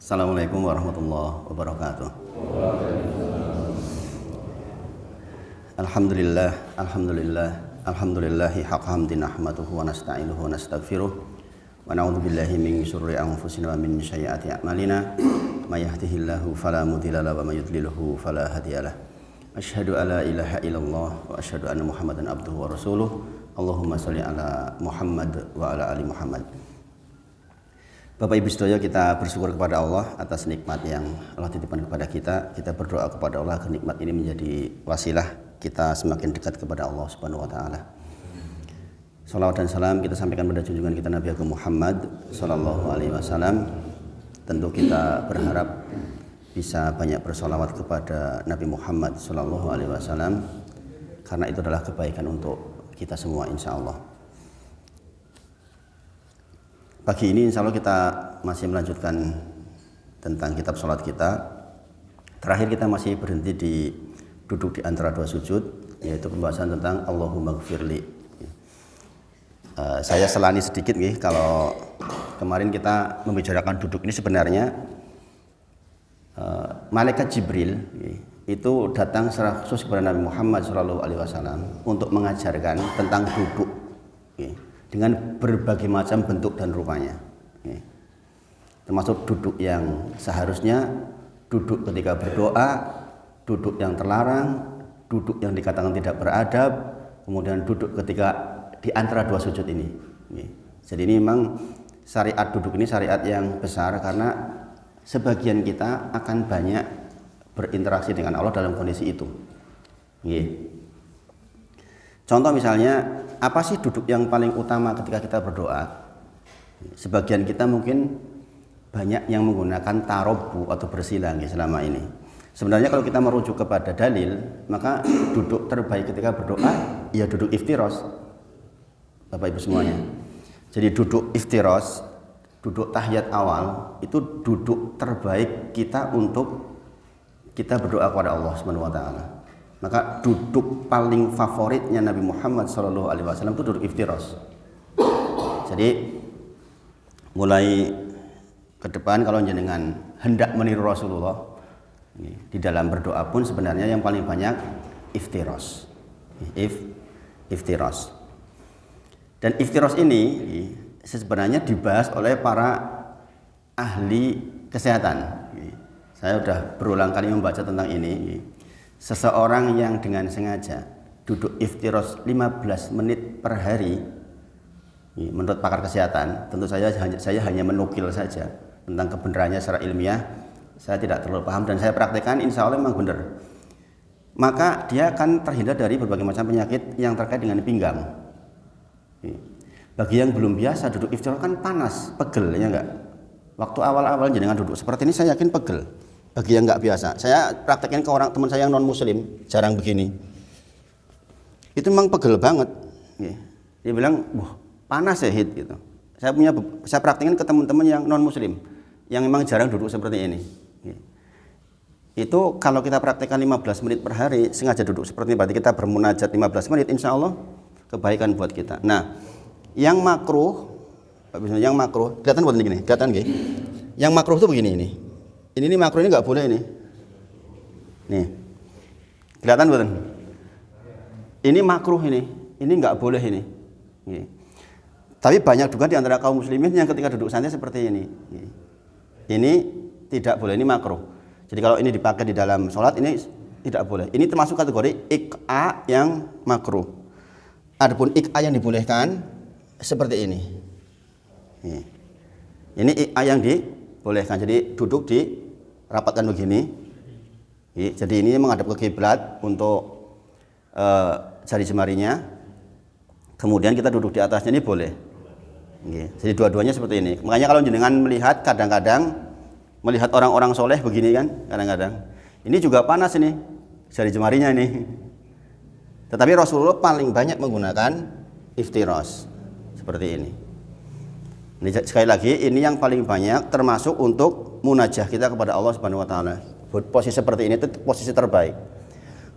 Assalamualaikum warahmatullahi wabarakatuh. Alhamdulillah, alhamdulillahi haqqa hamdi nahmaduhu wa nasta'inuhu wa nastaghfiruh wa na'udzu billahi min syururi anfusina wa min sayyiati a'malina may yahdihillahu fala mudilla lahu wa may yudlilhu fala hadiyalah. Asyhadu an la ilaha illallah wa asyhadu anna Muhammadan abduhu wa rasuluh. Allahumma shalli ala Muhammad wa ala ali Muhammad. Bapak Ibu sedaya, kita bersyukur kepada Allah atas nikmat yang Allah titipkan kepada kita. Kita berdoa kepada Allah agar nikmat ini menjadi wasilah kita semakin dekat kepada Allah Subhanahu wa taala. Salawat dan salam kita sampaikan pada junjungan kita Nabi Agung Muhammad sallallahu alaihi wasallam. Tentu kita berharap bisa banyak bersolawat kepada Nabi Muhammad sallallahu alaihi wasallam karena itu adalah kebaikan untuk kita semua insyaallah. Pagi ini insya Allah kita masih melanjutkan tentang kitab sholat kita. Terakhir kita masih berhenti di duduk di antara dua sujud, yaitu pembahasan tentang Allahumma gfirli. Saya selani sedikit nih, kalau kemarin kita membicarakan duduk ini sebenarnya malaikat Jibril itu datang secara khusus kepada Nabi Muhammad SAW untuk mengajarkan tentang duduk dengan berbagai macam bentuk dan rupanya, termasuk duduk yang seharusnya, duduk ketika berdoa, duduk yang terlarang, duduk yang dikatakan tidak beradab, kemudian duduk ketika di antara dua sujud ini. Jadi ini memang syariat duduk ini syariat yang besar karena sebagian kita akan banyak berinteraksi dengan Allah dalam kondisi itu. Contoh misalnya, apa sih duduk yang paling utama ketika kita berdoa? Sebagian kita mungkin banyak yang menggunakan tarobu atau bersila selama ini. Sebenarnya kalau kita merujuk kepada dalil, maka duduk terbaik ketika berdoa ya duduk iftiros, Bapak Ibu semuanya. Jadi duduk iftiros, duduk tahiyat awal, itu duduk terbaik kita untuk kita berdoa kepada Allah Subhanahu wa taala. Maka duduk paling favoritnya Nabi Muhammad SAW itu duduk iftiros. Jadi mulai ke depan kalau jenengan hendak meniru Rasulullah di dalam berdoa pun sebenarnya yang paling banyak iftiros. Iftiros. Dan iftiros ini sebenarnya dibahas oleh para ahli kesehatan. Saya sudah berulang kali membaca tentang ini. Seseorang yang dengan sengaja duduk iftiros 15 menit per hari, menurut pakar kesehatan, tentu saya hanya menukil saja tentang kebenarannya secara ilmiah, saya tidak terlalu paham dan saya praktekkan insya Allah memang benar. Maka dia akan terhindar dari berbagai macam penyakit yang terkait dengan pinggang. Bagi yang belum biasa duduk iftiros kan panas, pegel ya enggak? Waktu awal-awal jenengan duduk seperti ini saya yakin pegel. Bagi yang nggak biasa, saya praktekkan ke orang teman saya yang non muslim, jarang begini. Itu memang pegel banget. Dia bilang, wah panas ya hit gitu. Saya praktekkan ke teman-teman yang non muslim, yang memang jarang duduk seperti ini. Itu kalau kita praktekkan 15 menit per hari, sengaja duduk seperti ini, berarti kita bermunajat 15 menit, insya Allah kebaikan buat kita. Nah, yang makruh, kelihatan buat begini, kelihatan gak? Yang makruh itu begini ini. Ini makruh ini nggak boleh ini. Nih, kelihatan bukan? Ini makruh ini nggak boleh ini. Tapi banyak juga di antara kaum muslimin yang ketika duduk santai seperti ini. Ini tidak boleh, ini makruh. Jadi kalau ini dipakai di dalam sholat ini tidak boleh. Ini termasuk kategori ik'a yang makruh. Adapun ik'a yang dibolehkan seperti ini. Ini ik'a yang dibolehkan. Jadi duduk di rapatkan begini. Jadi ini menghadap ke kiblat untuk jari jemarinya. Kemudian kita duduk di atasnya, ini boleh. Jadi dua-duanya seperti ini. Makanya kalau jenengan melihat kadang-kadang melihat orang-orang soleh begini kan, kadang-kadang ini juga panas ini jari jemarinya ini. Tetapi Rasulullah paling banyak menggunakan iftiros seperti ini. Ini sekali lagi ini yang paling banyak termasuk untuk munajah kita kepada Allah Subhanahu wa taala. Posisi seperti ini itu posisi terbaik.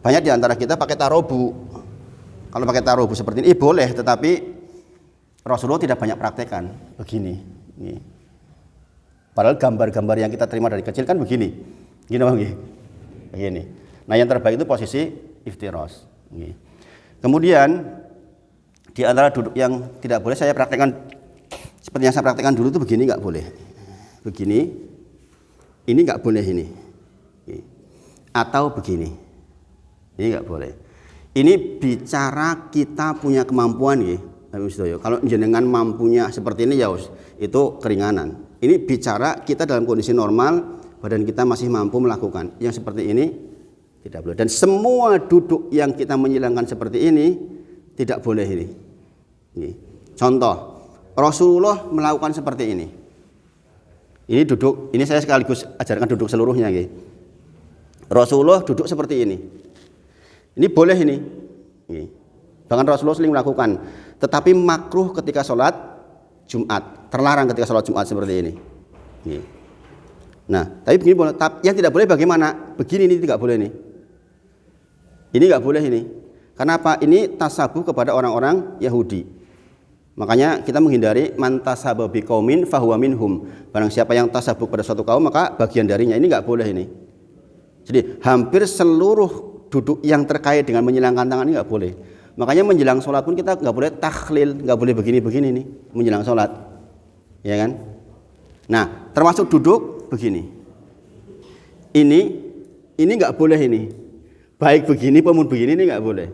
Banyak di antara kita pakai tarobu. Kalau pakai tarobu seperti ini boleh, tetapi Rasulullah tidak banyak praktekkan begini. Padahal gambar-gambar yang kita terima dari kecil kan begini. Gini Bang nggih. Begini. Nah, yang terbaik itu posisi iftirosh. Nggih. Kemudian di antara duduk yang tidak boleh saya praktekkan seperti yang saya praktekkan dulu itu begini nggak boleh. Begini. Ini nggak boleh ini. Atau begini. Ini nggak boleh. Ini bicara kita punya kemampuan nggih. Kalau jenengan mampunya seperti ini ya itu keringanan. Ini bicara kita dalam kondisi normal, badan kita masih mampu melakukan. Yang seperti ini tidak boleh. Dan semua duduk yang kita menyilangkan seperti ini tidak boleh ini. Contoh, Rasulullah melakukan seperti ini. Ini duduk, ini saya sekaligus ajarkan duduk seluruhnya. Rasulullah duduk seperti ini. Ini boleh ini. Bahkan Rasulullah sering melakukan. Tetapi makruh ketika sholat Jumat, terlarang ketika sholat Jumat seperti ini. Nah, tapi begini boleh. Yang tidak boleh bagaimana? Begini ini tidak boleh nih. Ini nggak boleh ini. Kenapa? Ini tasabuh kepada orang-orang Yahudi. Makanya kita menghindari man tasabuh biqaumin fahuwa minhum. Barang siapa yang tasabuh pada suatu kaum maka bagian darinya. Ini nggak boleh ini. Jadi hampir seluruh duduk yang terkait dengan menyilangkan tangan ini nggak boleh. Makanya menjelang sholat pun kita nggak boleh takhlil, nggak boleh begini-begini nih menjelang sholat, ya kan? Nah, termasuk duduk begini. Ini nggak boleh ini. Baik begini maupun begini ini nggak boleh.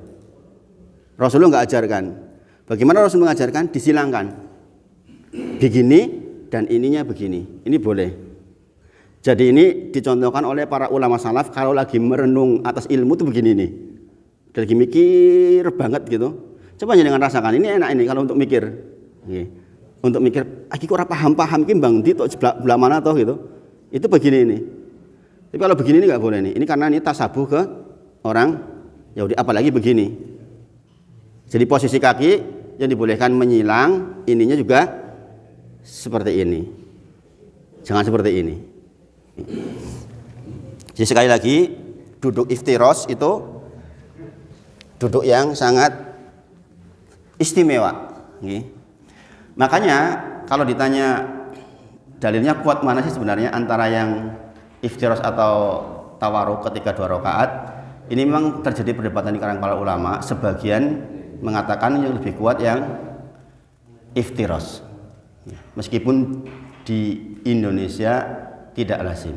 Rasulullah nggak ajarkan. Bagaimana Rasulullah mengajarkan? Disilangkan. Begini dan ininya begini. Ini boleh. Jadi ini dicontohkan oleh para ulama salaf kalau lagi merenung atas ilmu itu begini nih. Lagi mikir banget gitu. Coba jangan rasakan, ini enak ini kalau untuk mikir. Untuk mikir, aku ora paham ki Bang Di tok sebelah mana toh gitu. Itu begini ini. Tapi kalau begini ini enggak boleh nih. Ini karena ini tasabuh ke orang Yahudi, apalagi begini. Jadi posisi kaki yang dibolehkan menyilang, ininya juga seperti ini. Jangan seperti ini. Jadi sekali lagi, duduk iftirosh itu duduk yang sangat istimewa. Makanya kalau ditanya dalilnya kuat mana sih sebenarnya antara yang iftirosh atau tawarruk ketika 2 rakaat, ini memang terjadi perdebatan di kalangan para ulama. Sebagian mengatakan yang lebih kuat yang iftirosh, meskipun di Indonesia tidak lazim.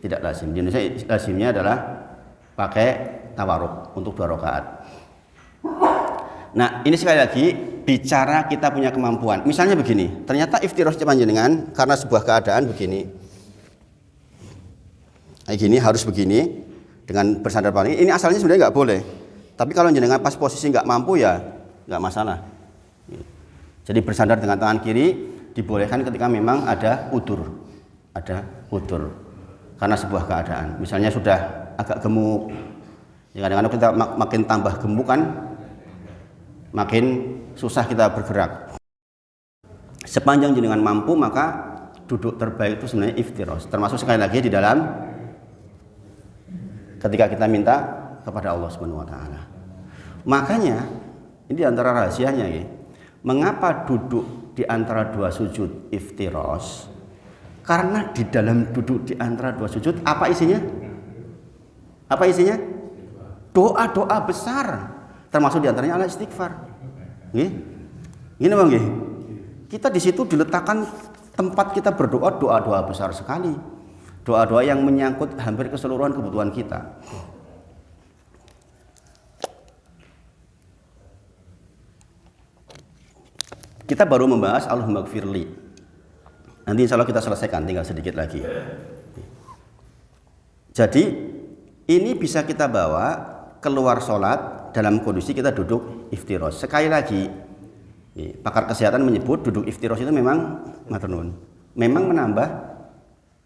Tidak lazim. Di Indonesia lazimnya adalah pakai tawarruk untuk 2 rakaat. Nah, ini sekali lagi bicara kita punya kemampuan. Misalnya begini, ternyata iftirosh panjenengan karena sebuah keadaan begini. Kayak gini harus begini dengan bersandar paling. Ini asalnya sebenarnya nggak boleh. Tapi kalau jenengan pas posisi nggak mampu ya nggak masalah. Jadi bersandar dengan tangan kiri dibolehkan ketika memang ada udzur. Karena sebuah keadaan. Misalnya sudah agak gemuk. Ya, kadang-kadang kita makin tambah gemuk kan, makin susah kita bergerak. Sepanjang jenengan mampu maka duduk terbaik itu sebenarnya iftirosh. Termasuk sekali lagi di dalam ketika kita minta kepada Allah Subhanahu wa taala. Makanya ini di antara rahasianya ya. Mengapa duduk di antara 2 sujud iftirosh? Karena di dalam duduk di antara 2 sujud apa isinya? Apa isinya? Doa-doa besar, termasuk diantaranya adalah istighfar. Gini Bang, kita di situ diletakkan tempat kita berdoa, doa-doa besar sekali, doa-doa yang menyangkut hampir keseluruhan kebutuhan kita. Kita baru membahas Allahumma gfirli. Nanti insya Allah kita selesaikan, tinggal sedikit lagi. Jadi ini bisa kita bawa keluar sholat dalam kondisi kita duduk iftirosh. Sekali lagi, pakar kesehatan menyebut duduk iftirosh itu memang memang menambah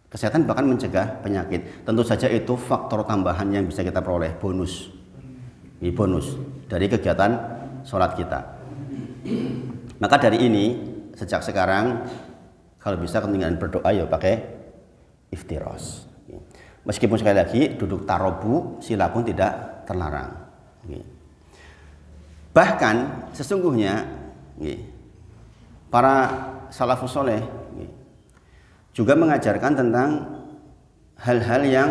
kesehatan, bahkan mencegah penyakit. Tentu saja itu faktor tambahan yang bisa kita peroleh, bonus dari kegiatan sholat kita. Maka dari ini sejak sekarang kalau bisa ketinggalan berdoa ya pakai iftirosh. Meskipun sekali lagi duduk tarobu sila pun tidak terlarang. Bahkan sesungguhnya para salafus soleh juga mengajarkan tentang hal-hal yang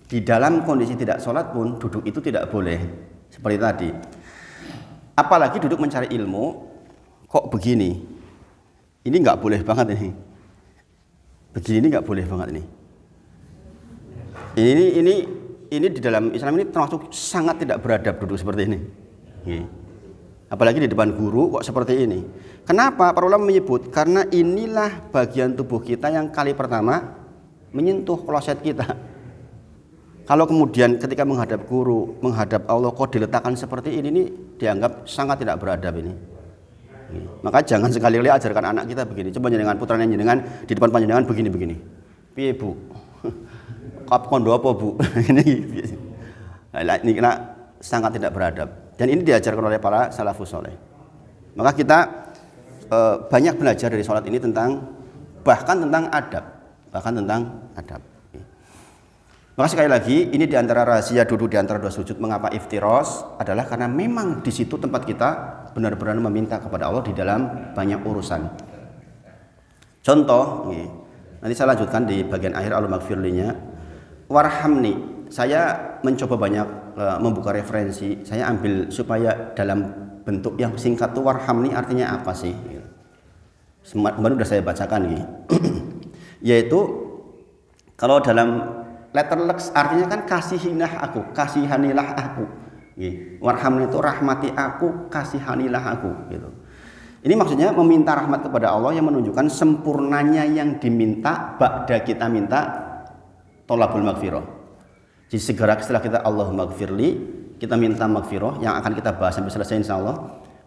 di dalam kondisi tidak sholat pun duduk itu tidak boleh, seperti tadi. Apalagi duduk mencari ilmu, kok begini? Ini nggak boleh banget ini. Begini nggak boleh banget ini. Ini di dalam Islam ini termasuk sangat tidak beradab duduk seperti ini. Apalagi di depan guru kok seperti ini. Kenapa? Para ulama menyebut karena inilah bagian tubuh kita yang kali pertama menyentuh kloset kita. Kalau kemudian ketika menghadap guru, menghadap Allah kok diletakkan seperti ini dianggap sangat tidak beradab ini. Maka jangan sekali-kali ajarkan anak kita begini. Coba jenengan putranya jenengan di depan panjenengan begini. Piye Bu? Kap kondo apa Bu? Ini kena sangat tidak beradab. Dan ini diajarkan oleh para salafus saleh. Maka kita banyak belajar dari sholat ini bahkan tentang adab. Maka sekali lagi ini diantara rahasia duduk di antara dua sujud mengapa iftiros adalah karena memang di situ tempat kita benar-benar meminta kepada Allah di dalam banyak urusan. Contoh, nanti saya lanjutkan di bagian akhir al-maghfirlinya. Warhamni, saya mencoba banyak membuka referensi, saya ambil supaya dalam bentuk yang singkat itu warhamni artinya apa sih? Kemarin sudah saya bacakan yaitu kalau dalam letter Lex artinya kan kasihanilah aku. Warhamni itu rahmati aku, kasihanilah aku gitu. Ini maksudnya meminta rahmat kepada Allah yang menunjukkan sempurnanya yang diminta ba'da kita minta tolabul maghfirah. Jadi segera setelah kita Allahumma gfirli, kita minta maghfirah yang akan kita bahas sampai selesai insyaallah,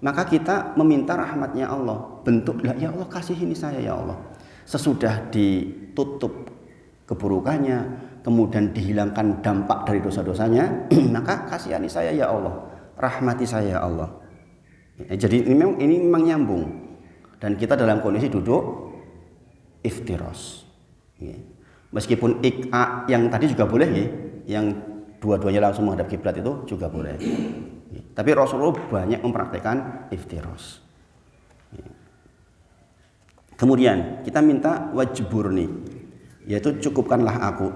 maka kita meminta rahmatnya Allah. Bentuklah ya Allah kasihini saya ya Allah. Sesudah ditutup keburukannya, kemudian dihilangkan dampak dari dosa-dosanya, maka kasihani saya ya Allah, rahmati saya ya Allah. Jadi ini memang nyambung. Dan kita dalam kondisi duduk iftiros. Meskipun ik'a yang tadi juga boleh yang dua-duanya langsung menghadap kiblat itu juga boleh. Tapi Rasulullah banyak mempraktikkan iftiros. Kemudian kita minta wajburni, yaitu cukupkanlah aku.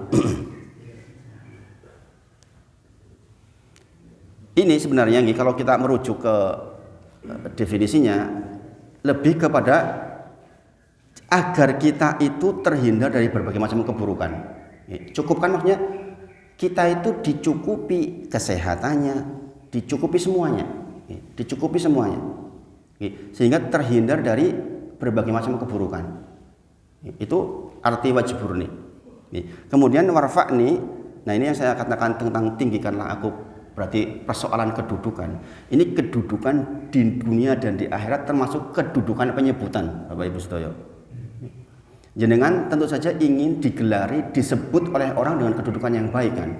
Ini sebenarnya kalau kita merujuk ke definisinya lebih kepada agar kita itu terhindar dari berbagai macam keburukan. Cukupkan maksudnya kita itu dicukupi kesehatannya, dicukupi semuanya, sehingga terhindar dari berbagai macam keburukan. Itu arti wajburni. Kemudian warfa'ni, nah ini yang saya katakan tentang tinggikanlah aku, berarti persoalan kedudukan. Ini kedudukan di dunia dan di akhirat termasuk kedudukan penyebutan, Bapak Ibu sedaya. Jenengan tentu saja ingin digelari, disebut oleh orang dengan kedudukan yang baik kan.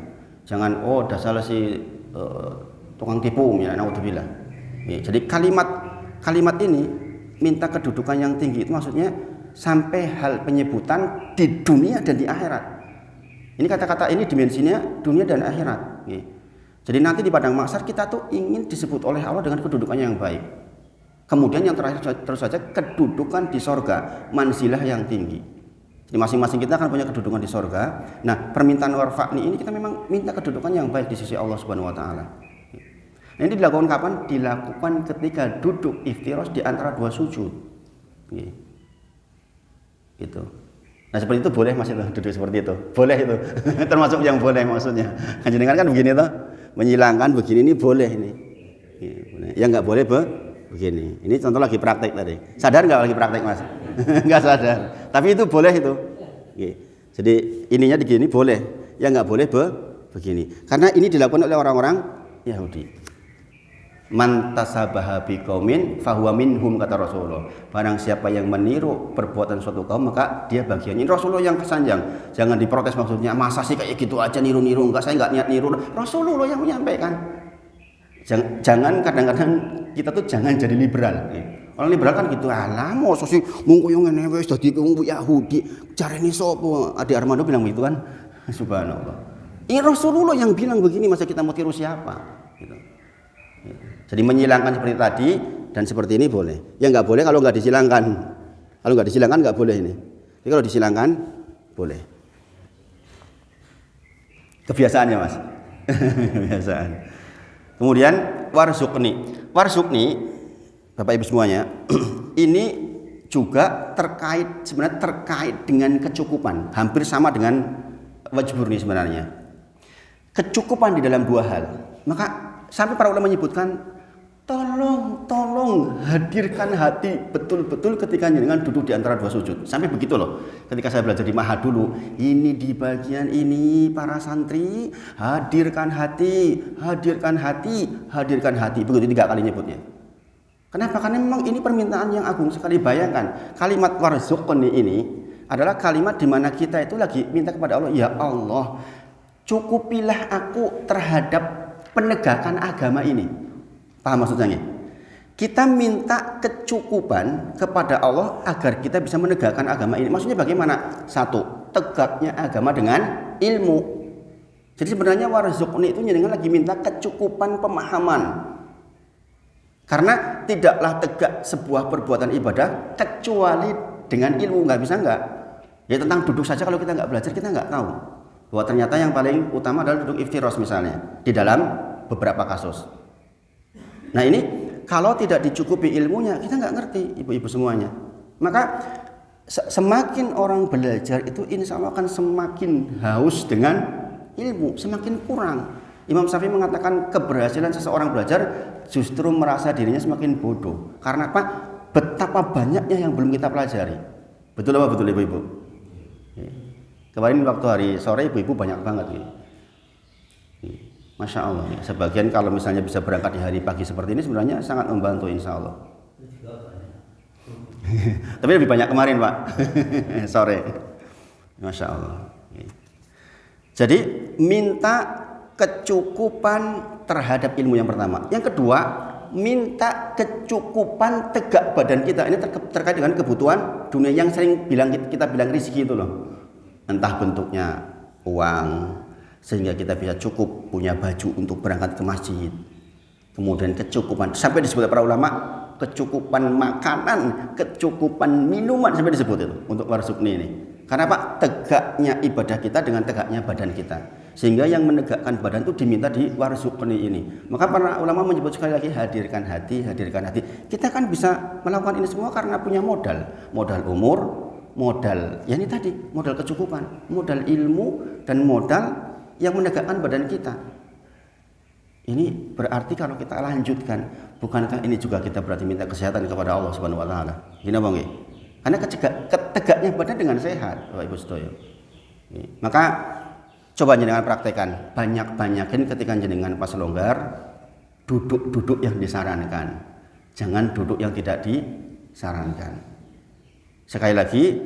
Jangan dasar si tukang tipu ya, naudzubillah. Jadi kalimat ini minta kedudukan yang tinggi itu maksudnya sampai hal penyebutan di dunia dan di akhirat. Ini kata-kata ini dimensinya dunia dan akhirat. Jadi nanti di padang mahsyar kita tuh ingin disebut oleh Allah dengan kedudukan yang baik. Kemudian yang terakhir terus saja kedudukan di sorga, manzilah yang tinggi. Jadi masing-masing kita akan punya kedudukan di sorga. Nah permintaan warfa'ni ini kita memang minta kedudukan yang baik di sisi Allah Subhanahu Wa Taala. Nah, ini dilakukan kapan? Dilakukan ketika duduk iftiros di antara dua sujud. Gitu. Nah seperti itu boleh Mas itu duduk seperti itu. Boleh itu. Termasuk yang boleh maksudnya. Jenengan kan begini toh, menyilangkan begini ini boleh ini. Yang nggak boleh begini. Ini contoh lagi praktek tadi. Sadar nggak lagi praktek Mas? Nggak sadar. Tapi itu boleh itu. Jadi ininya begini boleh. Yang nggak boleh begini. Karena ini dilakukan oleh orang-orang Yahudi. Man tasabaha biqaumin fahuwa minhum, kata Rasulullah. Barang siapa yang meniru perbuatan suatu kaum maka dia bagiannya. Ini Rasulullah yang kesanjang. Jangan diprotes maksudnya. Masa sih kayak gitu aja niru-niru? Enggak, saya enggak niat niru. Rasulullah yang menyampaikan. Jangan kadang-kadang kita tuh jangan jadi liberal. Orang liberal kan gitu. Alah mosok sih mung koyo ngene wis dadi wong Yahudi. Carane sapa? Adi Armando bilang begitu kan. Subhanallah. Ini Rasulullah yang bilang begini, masa kita mau tiru siapa? Gitu. Jadi menyilangkan seperti tadi dan seperti ini boleh. Ya nggak boleh kalau nggak disilangkan. Kalau nggak disilangkan nggak boleh ini. Jadi kalau disilangkan boleh. Kebiasaannya Mas. Kebiasaan. Kemudian warzuqni Bapak Ibu semuanya, ini juga sebenarnya terkait dengan kecukupan, hampir sama dengan wajburni sebenarnya. Kecukupan di dalam dua hal. Maka sampai para ulama menyebutkan tolong hadirkan hati betul-betul ketika jenengan duduk di antara dua sujud. Sampai begitu loh. Ketika saya belajar di Maha dulu, ini di bagian ini para santri hadirkan hati. Begitu 3 kali nyebutnya. Kenapa? Karena memang ini permintaan yang agung sekali. Bayangkan, kalimat warzuqni ini adalah kalimat di mana kita itu lagi minta kepada Allah, ya Allah, cukupilah aku terhadap penegakan agama ini. Paham maksudnya? Kita minta kecukupan kepada Allah agar kita bisa menegakkan agama ini. Maksudnya bagaimana? 1, tegaknya agama dengan ilmu. Jadi sebenarnya warzuqni itu jenengan lagi minta kecukupan pemahaman. Karena tidaklah tegak sebuah perbuatan ibadah kecuali dengan ilmu. Nggak bisa nggak? Ya tentang duduk saja kalau kita nggak belajar kita nggak tahu bahwa ternyata yang paling utama adalah duduk iftiros misalnya di dalam beberapa kasus. Nah ini kalau tidak dicukupi ilmunya kita nggak ngerti ibu-ibu semuanya. Maka semakin orang belajar itu insya Allah akan semakin haus dengan ilmu, semakin kurang. Imam Syafi'i mengatakan keberhasilan seseorang belajar justru merasa dirinya semakin bodoh. Karena apa? Betapa banyaknya yang belum kita pelajari. Betul apa betul ibu-ibu? Kemarin waktu hari sore ibu-ibu banyak banget gitu. Masya Allah. Sebagian kalau misalnya bisa berangkat di hari pagi seperti ini sebenarnya sangat membantu insya Allah. Tapi lebih banyak kemarin Pak. Sore. Masya Allah. Jadi minta kecukupan terhadap ilmu yang pertama. Yang kedua, minta kecukupan tegak badan kita. Ini terkait dengan kebutuhan dunia yang sering kita bilang rezeki itu loh. Entah bentuknya uang sehingga kita bisa cukup punya baju untuk berangkat ke masjid. Kemudian kecukupan sampai disebut para ulama kecukupan makanan, kecukupan minuman sampai disebut itu untuk warzuqni ini. Karena Pak, tegaknya ibadah kita dengan tegaknya badan kita. Sehingga yang menegakkan badan itu diminta di warzuqni ini. Maka para ulama menyebut sekali lagi hadirkan hati. Kita kan bisa melakukan ini semua karena punya modal umur, modal ya ini tadi, modal kecukupan, modal ilmu dan modal yang menegakkan badan kita. Ini berarti kalau kita lanjutkan, bukankah ini juga kita berarti minta kesehatan kepada Allah Subhanahu wa taala? Gini apa nggih? Karena tegaknya badan dengan sehat, Bapak Ibu sedaya. Maka coba jenengan praktekkan, banyak-banyakin ketika jenengan pas longgar, duduk yang disarankan. Jangan duduk yang tidak disarankan. Sekali lagi,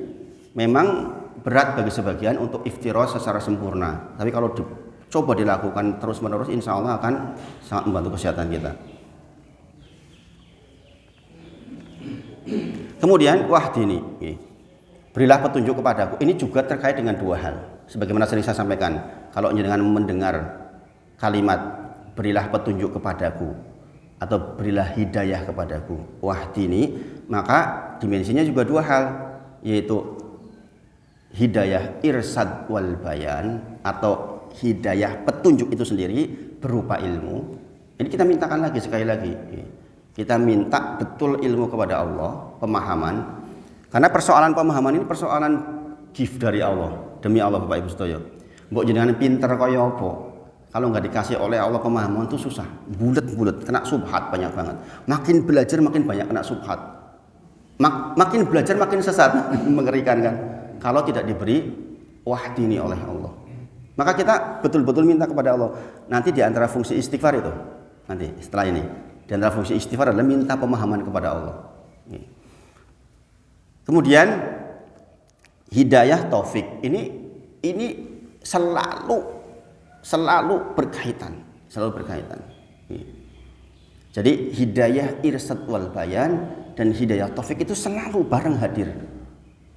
memang berat bagi sebagian untuk iftiros secara sempurna. Tapi kalau coba dilakukan terus-menerus, insya Allah akan sangat membantu kesehatan kita. Kemudian wahdini, berilah petunjuk kepadaku. Ini juga terkait dengan dua hal. Sebagaimana sering saya sampaikan, kalau jenengan mendengar kalimat berilah petunjuk kepadaku atau berilah hidayah kepadaku, wahdini, maka dimensinya juga dua hal, yaitu hidayah irsad wal bayan atau hidayah petunjuk itu sendiri berupa ilmu. Ini kita mintakan lagi sekali lagi. Kita minta betul ilmu kepada Allah, pemahaman. Karena persoalan pemahaman ini persoalan gift dari Allah. Demi Allah Bapak Ibu sedaya. Mbok jenengan pinter kaya apa? Kalau nggak dikasih oleh Allah pemahaman itu susah. Bulet-bulet, kena subhat banyak banget. Makin belajar makin banyak kena subhat. Makin belajar makin sesat. Mengerikan kan? Kalau tidak diberi wahdini oleh Allah. Maka kita betul-betul minta kepada Allah. Nanti di antara fungsi istighfar itu, nanti setelah ini, di antara fungsi istighfar adalah minta pemahaman kepada Allah. Kemudian hidayah taufik ini selalu berkaitan. Jadi hidayah irsad wal bayan dan hidayah taufik itu selalu bareng hadir.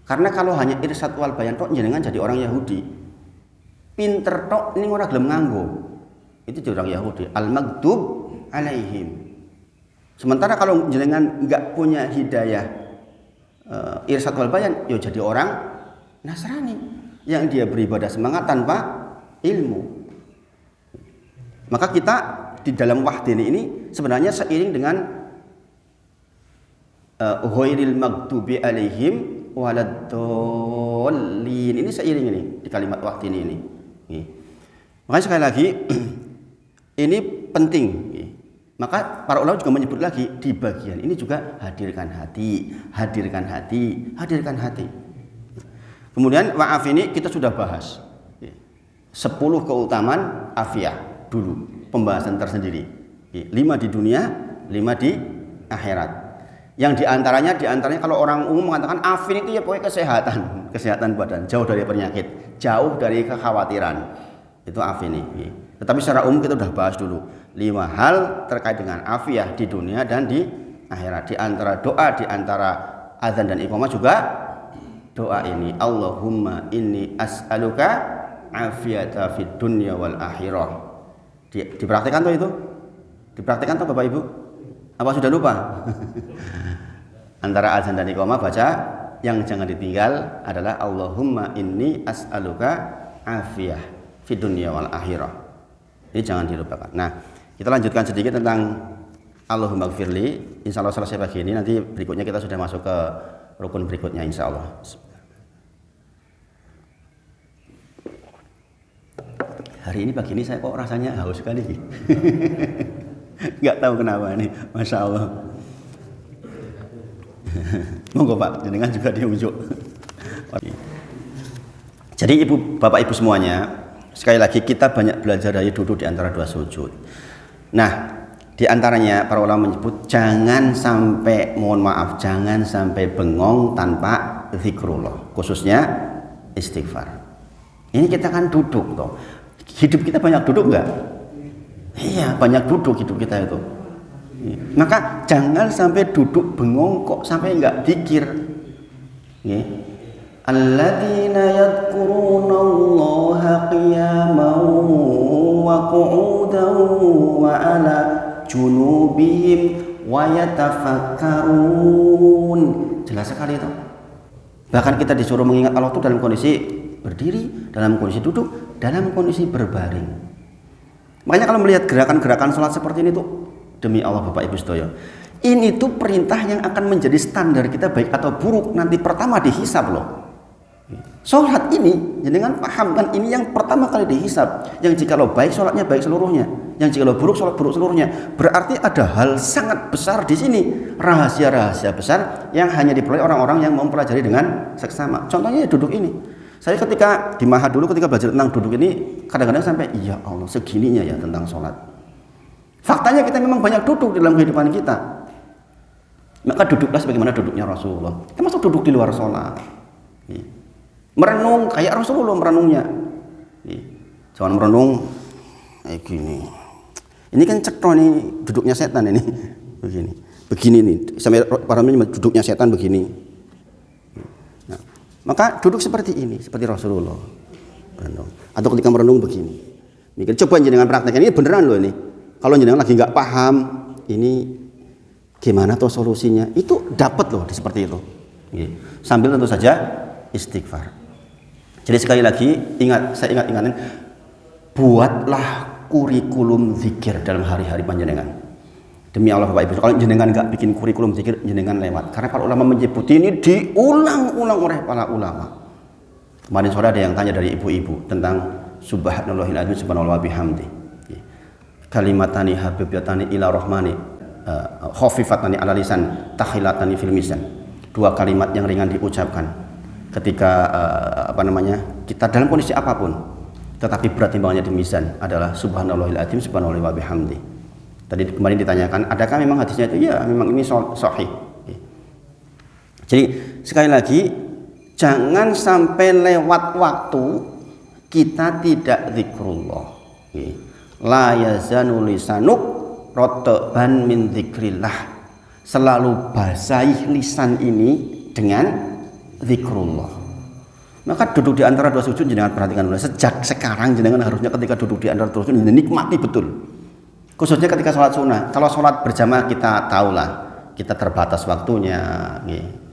Karena kalau hanya irsad wal bayan tok jenengan jadi orang Yahudi. Pinter tok ini orang gelem nganggo. Itu jadi orang Yahudi. Al-maghdub alaihim. Sementara kalau jenengan enggak punya hidayah irsad wal bayan, ya jadi orang Nasrani yang dia beribadah semangat tanpa ilmu. Maka kita di dalam wahdini ini sebenarnya seiring dengan ghairil maghdubi alaihim waladdallin, ini seiring ini di kalimat wahdini ini. Makanya sekali lagi ini penting. Maka para ulama juga menyebut lagi di bagian ini juga hadirkan hati, hadirkan hati, hadirkan hati. Kemudian wa'af ini kita sudah bahas 10 keutamaan afiah dulu, pembahasan tersendiri. 5 di dunia, 5 di akhirat. Yang diantaranya kalau orang umum mengatakan afin itu ya pokoknya kesehatan badan, jauh dari penyakit, jauh dari kekhawatiran. Itu afin ini. Tetapi secara umum kita sudah bahas dulu 5 hal terkait dengan afiah di dunia dan di akhirat. Di antara doa, di antara azan dan iqamah juga doa ini, Allahumma inni as'aluka afiyata fid dunya wal akhirah. Dipraktikkan tuh itu? Dipraktikkan tuh Bapak Ibu? Apa sudah lupa? Antara azan dan iqamah baca yang jangan ditinggal adalah Allahumma inni as'aluka afiyah fid dunya wal akhirah. Ini jangan dilupakan. Nah, kita lanjutkan sedikit tentang Allahumma gfirli. Insya Allah selesai pagi ini. Nanti berikutnya kita sudah masuk ke rukun berikutnya insya Allah. Hari ini pagi ini saya kok rasanya haus sekali. Nggak tahu kenapa nih, Masya Allah. Monggo Pak, jenengan juga diunjuk. Jadi Bapak Ibu semuanya, sekali lagi kita banyak belajar dari duduk di antara 2 sujud. Nah, di antaranya para ulama menyebut jangan sampai, mohon maaf, jangan sampai bengong tanpa zikrullah, khususnya istighfar. Ini kita kan duduk toh. Hidup kita banyak duduk enggak? Iya, banyak duduk hidup kita itu. Maka jangan sampai duduk bengong kok sampai enggak zikir. Alladzina yadhkuruna Allaha qiyaman wa qu'udan wa 'ala junubihim wa yatafakkarun. Jelas sekali itu. Bahkan kita disuruh mengingat Allah itu dalam kondisi berdiri, dalam kondisi duduk, dalam kondisi berbaring. Makanya kalau melihat gerakan-gerakan sholat seperti ini tuh, demi Allah Bapak Ibu sedaya, ini tuh perintah yang akan menjadi standar kita baik atau buruk nanti pertama dihisab loh. Sholat ini, jangan paham kan, ini yang pertama kali dihisab. Yang jikalau baik sholatnya baik seluruhnya, yang jikalau buruk sholat buruk seluruhnya. Berarti ada hal sangat besar di sini, rahasia-rahasia besar yang hanya diperoleh orang-orang yang mempelajari dengan seksama. Contohnya ya duduk ini. Saya ketika di Mahat dulu ketika belajar tentang duduk ini kadang-kadang sampai ya Allah segininya ya tentang sholat. Faktanya kita memang banyak duduk dalam kehidupan kita. Maka duduklah sebagaimana duduknya Rasulullah. Kita masuk duduk di luar sholat. Merenung kayak Rasulullah merenungnya. Jangan merenung kayak gini. Ini kan cetro nih duduknya setan ini. Begini nih. Sampai para duduknya setan begini. Nah, maka duduk seperti ini, seperti Rasulullah. Merenung. Atau ketika merenung begini. Mikir, coba jenengan praktekkan ini beneran loh ini. Kalau jenengan lagi nggak paham, ini gimana tuh solusinya? Itu dapat loh seperti itu. Sambil tentu saja istighfar. Jadi sekali lagi saya ingatin, buatlah kurikulum zikir dalam hari-hari panjenengan. Demi Allah Bapak Ibu, kalau jenengan nggak bikin kurikulum zikir, jenengan lewat. Karena para ulama menyebut ini diulang-ulang oleh para ulama. Kemarin sore ada yang tanya dari ibu-ibu tentang subhanallahil azim subhanallah bihamdi. Kalimatani habibatani ila rahmani, khafifatani ala lisan, takhilatani fil mizan. 2 kalimat yang ringan diucapkan ketika kita dalam kondisi apapun, tetapi berat timbangannya di mizan adalah subhanallahil azim subhanallah bihamdi. Tadi kemarin ditanyakan, adakah memang hadisnya itu? Ya, memang ini sahih. Jadi sekali lagi, jangan sampai lewat waktu kita tidak zikrullah. La yazanu lisanuk rotoban min zikrillah. Selalu basahi lisan ini dengan zikrullah. Maka duduk di antara 2 sujud jenengan perhatikan dulu. Sejak sekarang jenengan harusnya ketika duduk di antara 2 sujud nikmati betul. Khususnya ketika sholat sunnah. Kalau sholat berjamaah kita tahulah kita terbatas waktunya,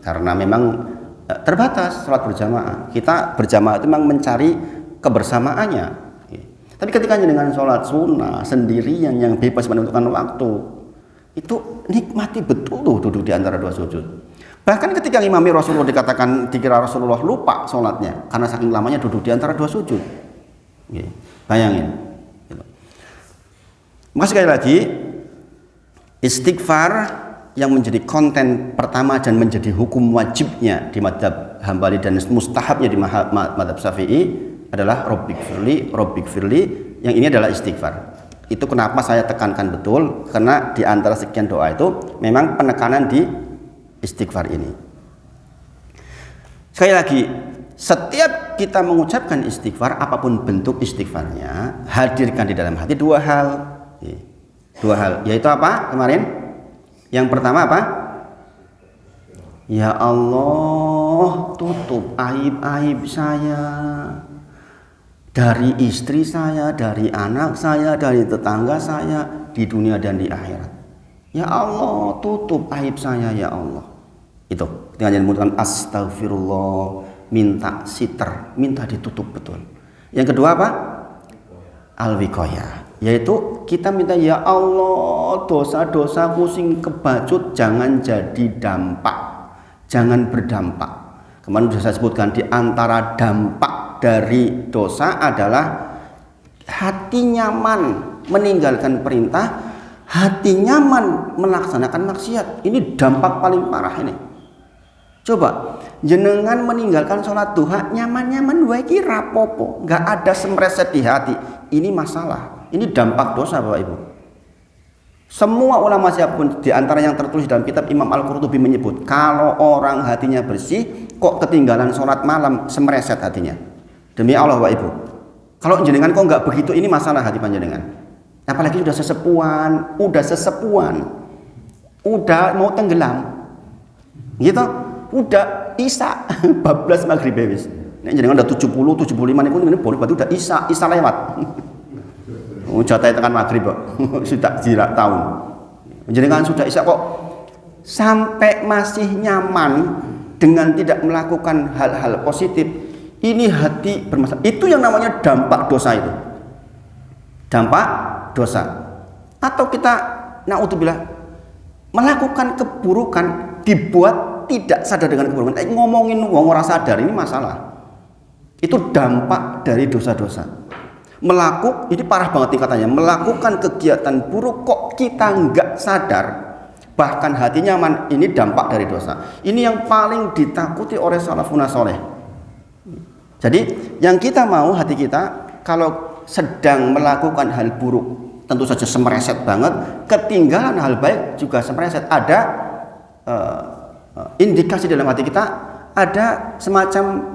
karena memang terbatas sholat berjamaah. Kita berjamaah itu memang mencari kebersamaannya. Tapi ketika dengan sholat sunnah sendirian yang bebas menentukan waktu, itu nikmati betul tuh duduk di antara dua sujud. Bahkan ketika imami Rasulullah dikira Rasulullah lupa sholatnya karena saking lamanya duduk di antara dua sujud. Bayangin. Maka sekali lagi, istighfar yang menjadi konten pertama dan menjadi hukum wajibnya di mazhab Hambali dan mustahabnya di mazhab Syafi'i adalah Rabbik firli, yang ini adalah istighfar. Itu kenapa saya tekankan betul, karena di antara sekian doa itu memang penekanan di istighfar ini. Sekali lagi, setiap kita mengucapkan istighfar, apapun bentuk istighfarnya, hadirkan di dalam hati dua hal, yaitu apa kemarin? Yang pertama apa? Ya Allah, tutup aib-aib saya dari istri saya, dari anak saya, dari tetangga saya di dunia dan di akhirat. Ya Allah, tutup aib saya ya Allah. Itu dengan menyebutkan astagfirullah, minta siter, minta ditutup betul. Yang kedua apa? Al-wiqayah, yaitu kita minta ya Allah, dosa-dosaku sing kebacut jangan jadi dampak, jangan berdampak. Kemarin sudah saya sebutkan, di antara dampak dari dosa adalah hati nyaman meninggalkan perintah, hati nyaman melaksanakan maksiat. Ini dampak paling parah ini. Coba jenengan meninggalkan sholat duha nyaman-nyaman wae iki rapopo, nggak ada semreset di hati. Ini masalah, ini dampak dosa Bapak Ibu. Semua ulama siapapun, di antara yang tertulis dalam kitab Imam Al-Qurtubi menyebut, kalau orang hatinya bersih kok ketinggalan sholat malam semreset hatinya. Demi Allah Bapak Ibu, kalau jenengan kok nggak begitu, ini masalah hati panjenengan. Apalagi udah sesepuan, udah mau tenggelam gitu, udah isya bablas maghrib wis. Nek jenengan udah 70 75 niku boleh berarti udah isya lewat. Jatah tekan maghrib kok. Sudah jirak tahun. Jenengan sudah isya kok sampai masih nyaman dengan tidak melakukan hal-hal positif. Ini hati bermasalah. Itu yang namanya dampak dosa itu. Dampak dosa. Atau kita naudzubillah melakukan keburukan dibuat tidak sadar dengan keburukan. Ngomongin wong ora sadar, ini masalah. Itu dampak dari dosa-dosa. Ini parah banget tingkatannya. Melakukan kegiatan buruk kok kita nggak sadar, bahkan hati nyaman, ini dampak dari dosa. Ini yang paling ditakuti oleh salafun saleh. Jadi yang kita mau hati kita kalau sedang melakukan hal buruk tentu saja semreset banget, ketinggalan hal baik juga semreset. Ada indikasi dalam hati kita, ada semacam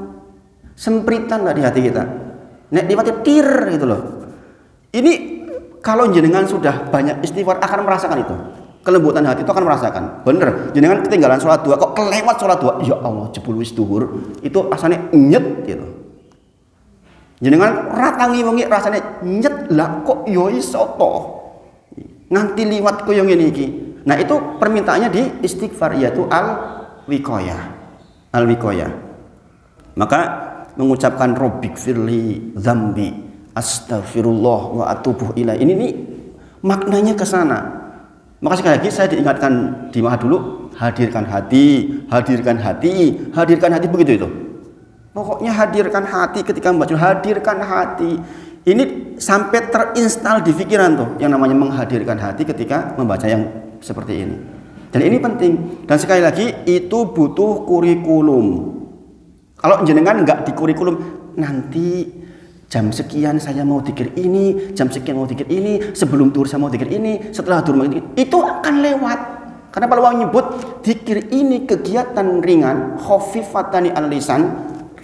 sempritan di hati kita. Nek liwati tir gitu loh. Ini kalau jenengan sudah banyak istighfar akan merasakan itu. Kelembutan hati itu akan merasakan. Bener, jenengan ketinggalan sholat dua kok kelewat sholat dua. Ya Allah, jebul wis duhur. Itu asalnya nyet gitu. Jenengan ratangi wengi rasanya nyet lah kok yo iso to. Nganti liwat koyo ngene iki. Nah, itu permintaannya di istighfar, yaitu al-wiqayah. Al-wiqayah. Maka mengucapkan Rabbik firli dzambi astaghfirullah wa atubu ilaih. Ini nih maknanya ke sana. Maka sekali lagi saya diingatkan di maha dulu, hadirkan hati begitu itu. Pokoknya hadirkan hati ketika membaca, hadirkan hati. Ini sampai terinstal di pikiran tuh yang namanya menghadirkan hati ketika membaca yang seperti ini. Dan ini penting. Dan sekali lagi itu butuh kurikulum. Kalau jenengan nggak di kurikulum, nanti jam sekian saya mau dzikir ini, jam sekian mau dzikir ini, sebelum duhur saya mau dzikir ini, setelah duhur mau dzikir, itu akan lewat. Karena kalau orang nyebut dzikir ini kegiatan ringan, khafifatani al-lisan,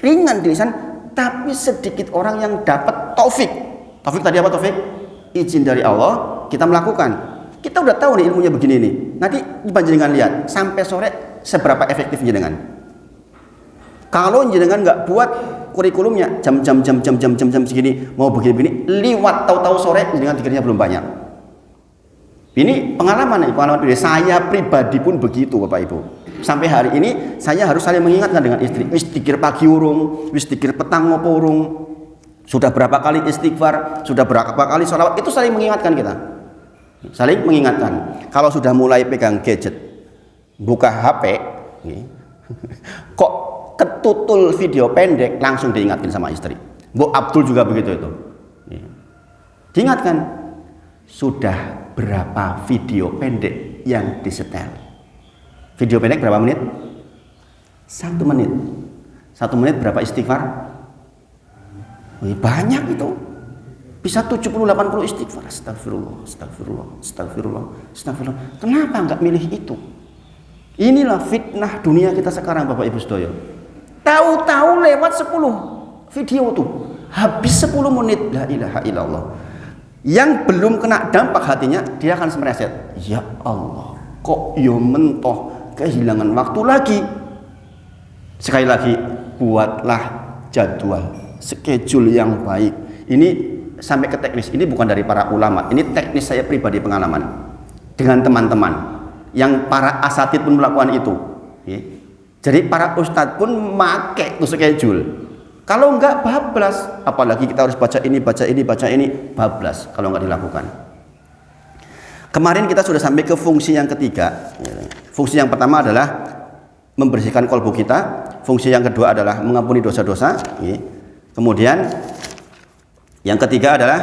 ringan di lisan, tapi sedikit orang yang dapat taufik. Taufik tadi apa taufik? Izin dari Allah, kita melakukan. Kita udah tahu nih ilmunya begini nih. Nanti panjenengan lihat sampai sore seberapa efektif jenengan. Kalau jenengan nggak buat kurikulumnya jam segini mau begini liwat tahu-tahu sore jenengan pikirnya belum banyak. Ini pengalaman pribadi. Saya pribadi pun begitu Bapak Ibu. sampai hari ini saya harus saling mengingatkan dengan istri. Wis dikir pagi urung, wis dikir petang ngopo urung. Sudah berapa kali istighfar, sudah berapa kali sholawat, itu saling mengingatkan kita. Saling mengingatkan. Kalau sudah mulai pegang gadget, buka HP, kok ketutul video pendek, langsung diingatkan sama istri. Bu Abdul juga begitu itu. Diingatkan, sudah berapa video pendek yang disetel? Video pendek berapa menit? 1 menit. 1 menit berapa istighfar? Banyak itu. Bisa 70-80 istighfar. Astagfirullah, astagfirullah, astagfirullah, astagfirullah. Kenapa enggak milih itu? Inilah fitnah dunia kita sekarang, Bapak Ibu Sedoyo. Tahu-tahu lewat 10 video tuh. Habis 10 menit. La ilaha illallah. Yang belum kena dampak hatinya, dia akan semereset. Ya Allah, kok yo mentoh, kehilangan waktu lagi. Sekali lagi, buatlah jadwal, schedule yang baik. Ini sampai ke teknis. Ini bukan dari para ulama. Ini teknis saya pribadi pengalaman dengan teman-teman yang para asatid pun melakukan itu. Jadi para ustadz pun make tuh schedule. Kalau enggak bablas, apalagi kita harus baca ini, baca ini, baca ini, bablas kalau enggak dilakukan. Kemarin kita sudah sampai ke fungsi yang ketiga. Fungsi yang pertama adalah membersihkan kolbu kita. Fungsi yang kedua adalah mengampuni dosa-dosa. Kemudian yang ketiga adalah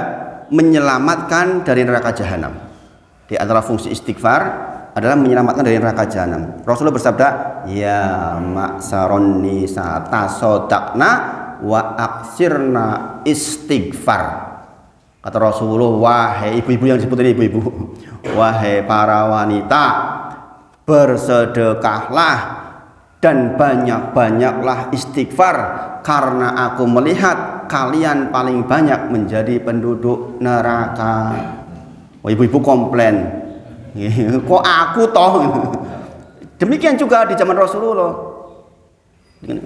menyelamatkan dari neraka jahanam. Di antara fungsi istighfar adalah menyelamatkan dari neraka jahanam. Rasulullah bersabda, ya ma'saron nisa tasodakna wa aksirna istighfar. Kata Rasulullah, wahai ibu-ibu yang disebut ini ibu-ibu, wahai para wanita, bersedekahlah dan banyak-banyaklah istighfar, karena aku melihat kalian paling banyak menjadi penduduk neraka. Oh, ibu-ibu komplain, kok aku toh? Demikian juga di zaman Rasulullah.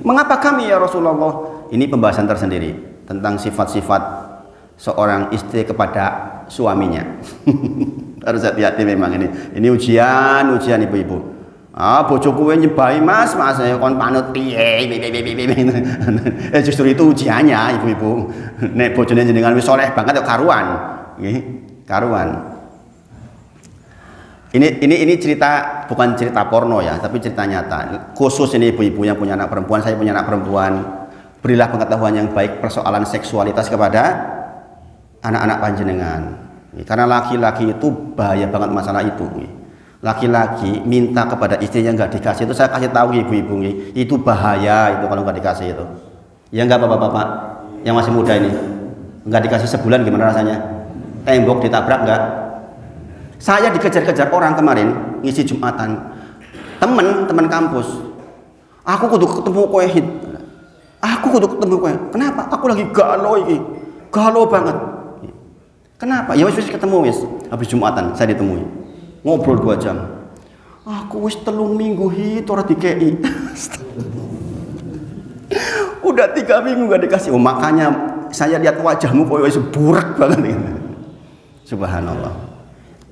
Mengapa kami ya Rasulullah? Ini pembahasan tersendiri tentang sifat-sifat seorang istri kepada suaminya. Harus hati-hati memang ini. Ini ujian ibu-ibu. Bojoku nyebai mas saya kon panut piye. Justru itu ujiannya ibu-ibu. Nek bojone jenengan wis saleh banget ya karuan. Nggih, karuan. Ini cerita, bukan cerita porno ya, tapi cerita nyata. Khusus ini ibu-ibu yang punya anak perempuan, saya punya anak perempuan. Berilah pengetahuan yang baik persoalan seksualitas kepada anak-anak panjenengan. Karena laki-laki itu bahaya banget masalah itu. Laki-laki minta kepada istri yang nggak dikasih itu, saya kasih tahu ibu-ibu, itu bahaya itu kalau nggak dikasih itu. Ya nggak bapak-bapak yang masih muda ini, nggak dikasih sebulan gimana rasanya? Tembok ditabrak nggak? Saya dikejar-kejar orang kemarin ngisi Jumatan, teman kampus. Aku kudu ketemu kowe hit. Aku kudu ketemu kowe. Kenapa? Aku lagi galau iki. Galau banget. Kenapa? Ya wis ketemu wis. Habis Jumatan saya ditemui. Ngobrol 2 jam. Aku wis 3 minggu hit ora dikei. Udah 3 minggu gak dikasih. Oh, makanya saya lihat wajahmu kowe wis burak banget. Subhanallah.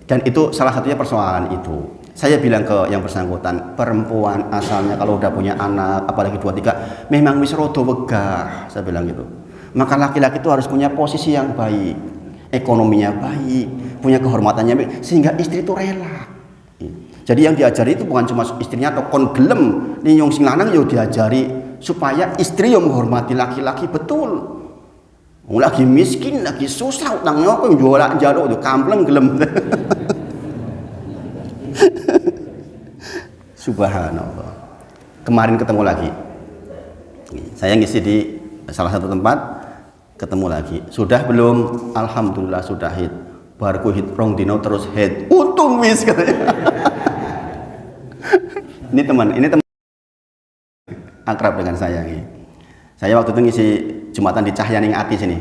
Dan itu salah satunya persoalan itu. Saya bilang ke yang bersangkutan, perempuan asalnya kalau udah punya anak, apalagi 2-3, memang wis rada wegah, saya bilang gitu. Maka laki-laki itu harus punya posisi yang baik, ekonominya baik, punya kehormatannya baik, sehingga istri itu rela. Jadi yang diajari itu bukan cuma istrinya atau kon gelem, ninyong sing lanang yo diajari supaya istri yo menghormati laki-laki betul. Lagi miskin, lagi susah, utangnya kok jualan jaluk itu kampleng gelem. Subhanallah. Kemarin ketemu lagi. Saya ngisi di salah satu tempat, ketemu lagi. Sudah belum? Alhamdulillah sudah hit. Barku hit rong dino terus hit. Untung wis katanya. Ini teman akrab dengan saya nih. Saya waktu itu ngisi Jumatan di Cahyaning Ati sini.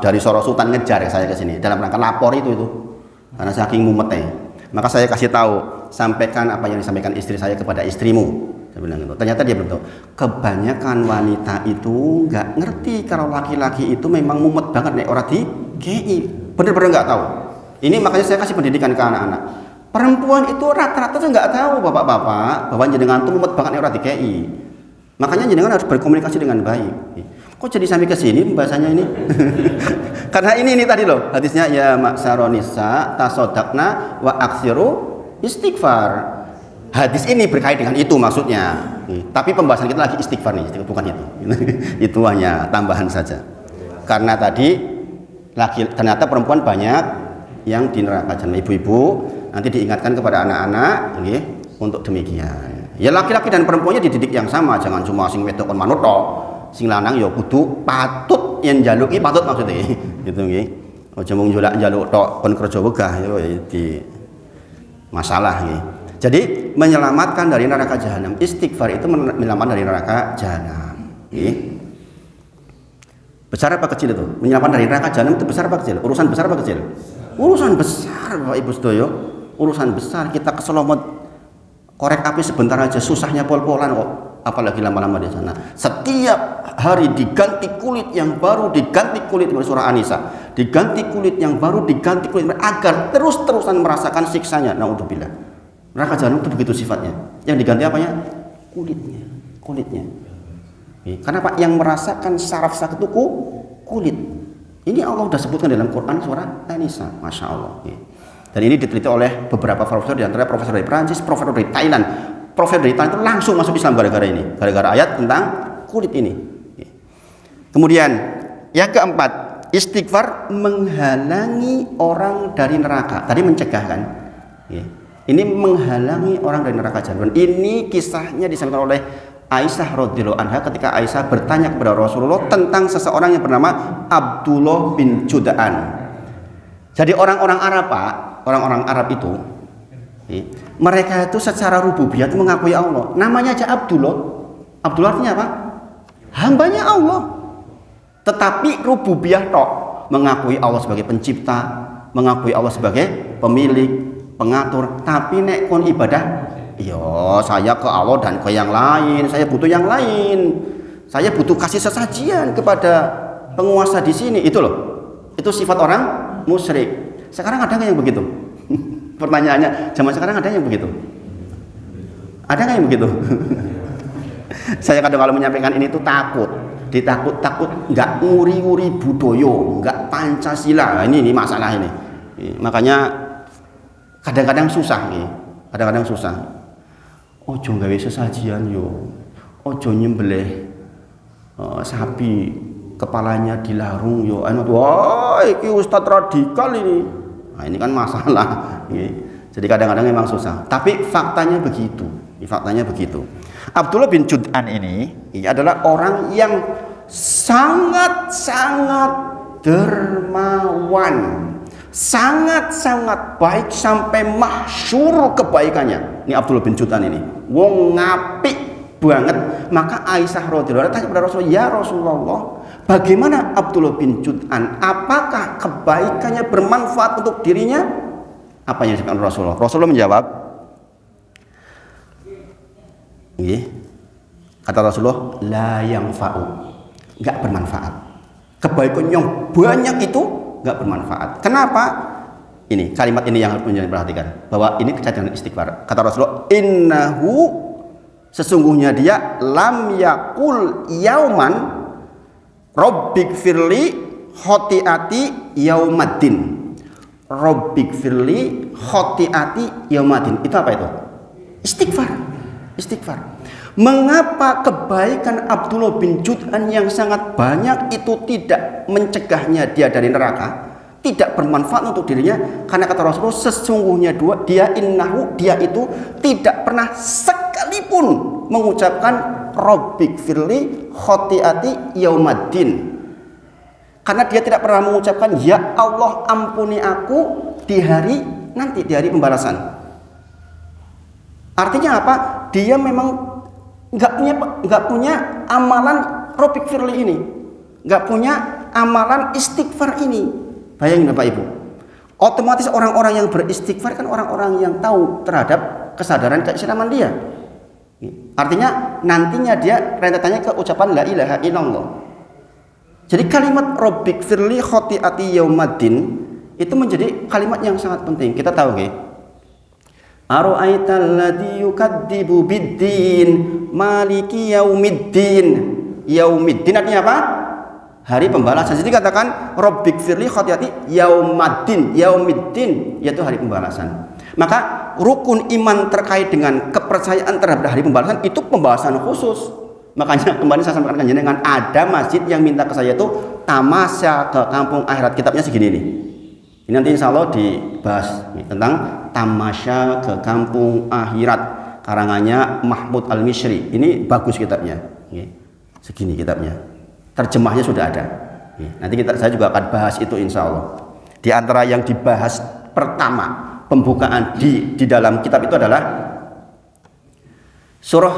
Dari Soro Sultan ngejar saya ke sini dalam rangka lapor itu. Karena saking mumetnya. Maka saya kasih tahu, sampaikan apa yang disampaikan istri saya kepada istrimu. Saya bilang gitu. Ternyata dia belum tahu. Kebanyakan wanita itu nggak ngerti kalau laki-laki itu memang mumet banget nih orang di KI. Bener-bener nggak tahu. Ini makanya saya kasih pendidikan ke anak-anak. Perempuan itu rata-rata tuh nggak tahu bapak-bapak bahwa jenengan tuh mumet banget ora dikei. Makanya jenengan harus berkomunikasi dengan baik. Kok jadi sampai ke sini bahasanya ini? Karena ini tadi loh hadisnya ya maksaron nisa tasodakna wa aksiru istighfar. Hadis ini berkait dengan itu maksudnya. Tapi pembahasan kita lagi istighfar nih, bukan itu. Itu hanya tambahan saja. Karena tadi ternyata perempuan banyak yang di neraka jahanam. Ibu-ibu nanti diingatkan kepada anak-anak untuk demikian. Ya laki-laki dan perempuannya dididik yang sama, jangan cuma sing wedok kon manut tok. Sing lanang ya kudu patut yen njaluki patut maksudnya. Gitu nggih. Aja mung njaluk tok kon kerja wegah di masalah nggih. Jadi menyelamatkan dari neraka jahanam. Istighfar itu menyelamatkan dari neraka jahanam. Nggih. Besar apa kecil itu? Menyelamatkan dari neraka jahanam itu besar apa kecil? Urusan besar apa kecil? Urusan besar Bapak Ibu sedaya. Urusan besar. Kita keselomot korek api sebentar aja susahnya pol-polan kok. Apalagi lama-lama di sana. Setiap hari diganti kulit yang baru, diganti kulit dari surah An-Nisa, diganti kulit yang baru, diganti kulit agar terus-terusan merasakan siksanya. Naudzubillah. Neraka jahanam itu begitu sifatnya. Yang diganti apanya? Kulitnya. Karena Pak yang merasakan saraf sakit itu kulit. Ini Allah sudah sebutkan dalam Quran surah An-Nisa. Masya Allah. Dan ini diteliti oleh beberapa profesor, di antara profesor dari Prancis, profesor dari Thailand. Profesor dari Thailand itu langsung masuk Islam gara-gara ini, gara-gara ayat tentang kulit ini. Kemudian yang keempat, istighfar menghalangi orang dari neraka. Tadi mencegah kan? Ini menghalangi orang dari neraka jahanam. Ini kisahnya disampaikan oleh Aisyah radhiyallahu anha ketika Aisyah bertanya kepada Rasulullah tentang seseorang yang bernama Abdullah bin Jud'an. Jadi orang-orang Arab Pak, orang-orang Arab itu mereka itu secara rububiyah itu mengakui Allah. Namanya aja Abdullah. Abdullah artinya apa? Hambanya Allah. Tetapi rububiyah tok, mengakui Allah sebagai pencipta, mengakui Allah sebagai pemilik, pengatur. Tapi nek kon ibadah, iya saya ke Allah dan ke yang lain. Saya butuh yang lain. Saya butuh kasih sesajian kepada penguasa di sini. Itu loh. Itu sifat orang musyrik. Sekarang ada nggak yang begitu? Pertanyaannya, zaman sekarang ada yang begitu? Ada nggak yang begitu? Saya kadang kalau menyampaikan ini tuh takut nggak nguri-nguri budoyo, nggak Pancasila. Ini masalah ini. Makanya kadang-kadang susah nih. Kadang-kadang susah. Ojo gawe sesajian yo. Ojo nyembelih sapi kepalanya dilarung yo. Wah, iki ustadz radikal ini. Nah, ini kan masalah. Jadi kadang-kadang memang susah. Tapi faktanya begitu. Faktanya begitu. Abdullah bin Jud'an ini adalah orang yang sangat-sangat dermawan, sangat-sangat baik sampai masyhur kebaikannya. Ini Abdullah bin Jud'an ini. Wong ngapik banget. Maka Aisyah radhiyallahu anha tanya kepada Rasulullah, "Ya Rasulullah, bagaimana Abdullah bin Jud'an? Apakah kebaikannya bermanfaat untuk dirinya?" Apa yang disebutkan Rasulullah? Rasulullah menjawab, kata Rasulullah, la yanfa'u, nggak bermanfaat. Kebaikan yang banyak itu nggak bermanfaat. Kenapa? Ini kalimat ini yang harus diperhatikan, bahwa ini kejadian istighfar. Kata Rasulullah, innahu, sesungguhnya dia lam yakul yauman Rabbik firli khotiati yaumaddin. Rabbik firli khotiati yaumaddin. Itu apa itu? Istighfar. Mengapa kebaikan Abdullah bin Jud'an yang sangat banyak itu tidak mencegahnya dia dari neraka, tidak bermanfaat untuk dirinya? Karena kata Rasulullah, sesungguhnya dia itu tidak pernah sekalipun mengucapkan Rabbik firli khotiati yaumaddin. Karena dia tidak pernah mengucapkan ya Allah ampuni aku di hari nanti, di hari pembalasan. Artinya apa? Dia memang nggak punya amalan Rabbik firli ini, nggak punya amalan istighfar ini. Bayangin Bapak Ibu, otomatis orang-orang yang beristighfar kan orang-orang yang tahu terhadap kesadaran keislaman dia. Artinya nantinya dia rentetannya ke ucapan la ilaha illallah. Jadi kalimat Rabbik firli khotiati yaumaddin itu menjadi kalimat yang sangat penting. Kita tahu Ara'aital ladzi yukadzibu biddin, maliki yaumiddin. Yaumiddin artinya apa? Hari pembalasan. Jadi katakan Rabbighfirli khati'ati yaumaddin. Yaumiddin yaitu hari pembalasan. Maka rukun iman terkait dengan kepercayaan terhadap hari pembalasan itu pembahasan khusus. Makanya kemarin saya sampaikan dengan ada masjid yang minta ke saya itu tamasya ke kampung akhirat. Kitabnya segini nih. Ini nanti insya Allah dibahas tentang tamasya ke kampung akhirat, karangannya Mahmud Al-Misri. Ini bagus kitabnya. Segini kitabnya. Terjemahnya sudah ada. Nanti saya juga akan bahas itu insya Allah. Di antara yang dibahas pertama pembukaan di dalam kitab itu adalah surah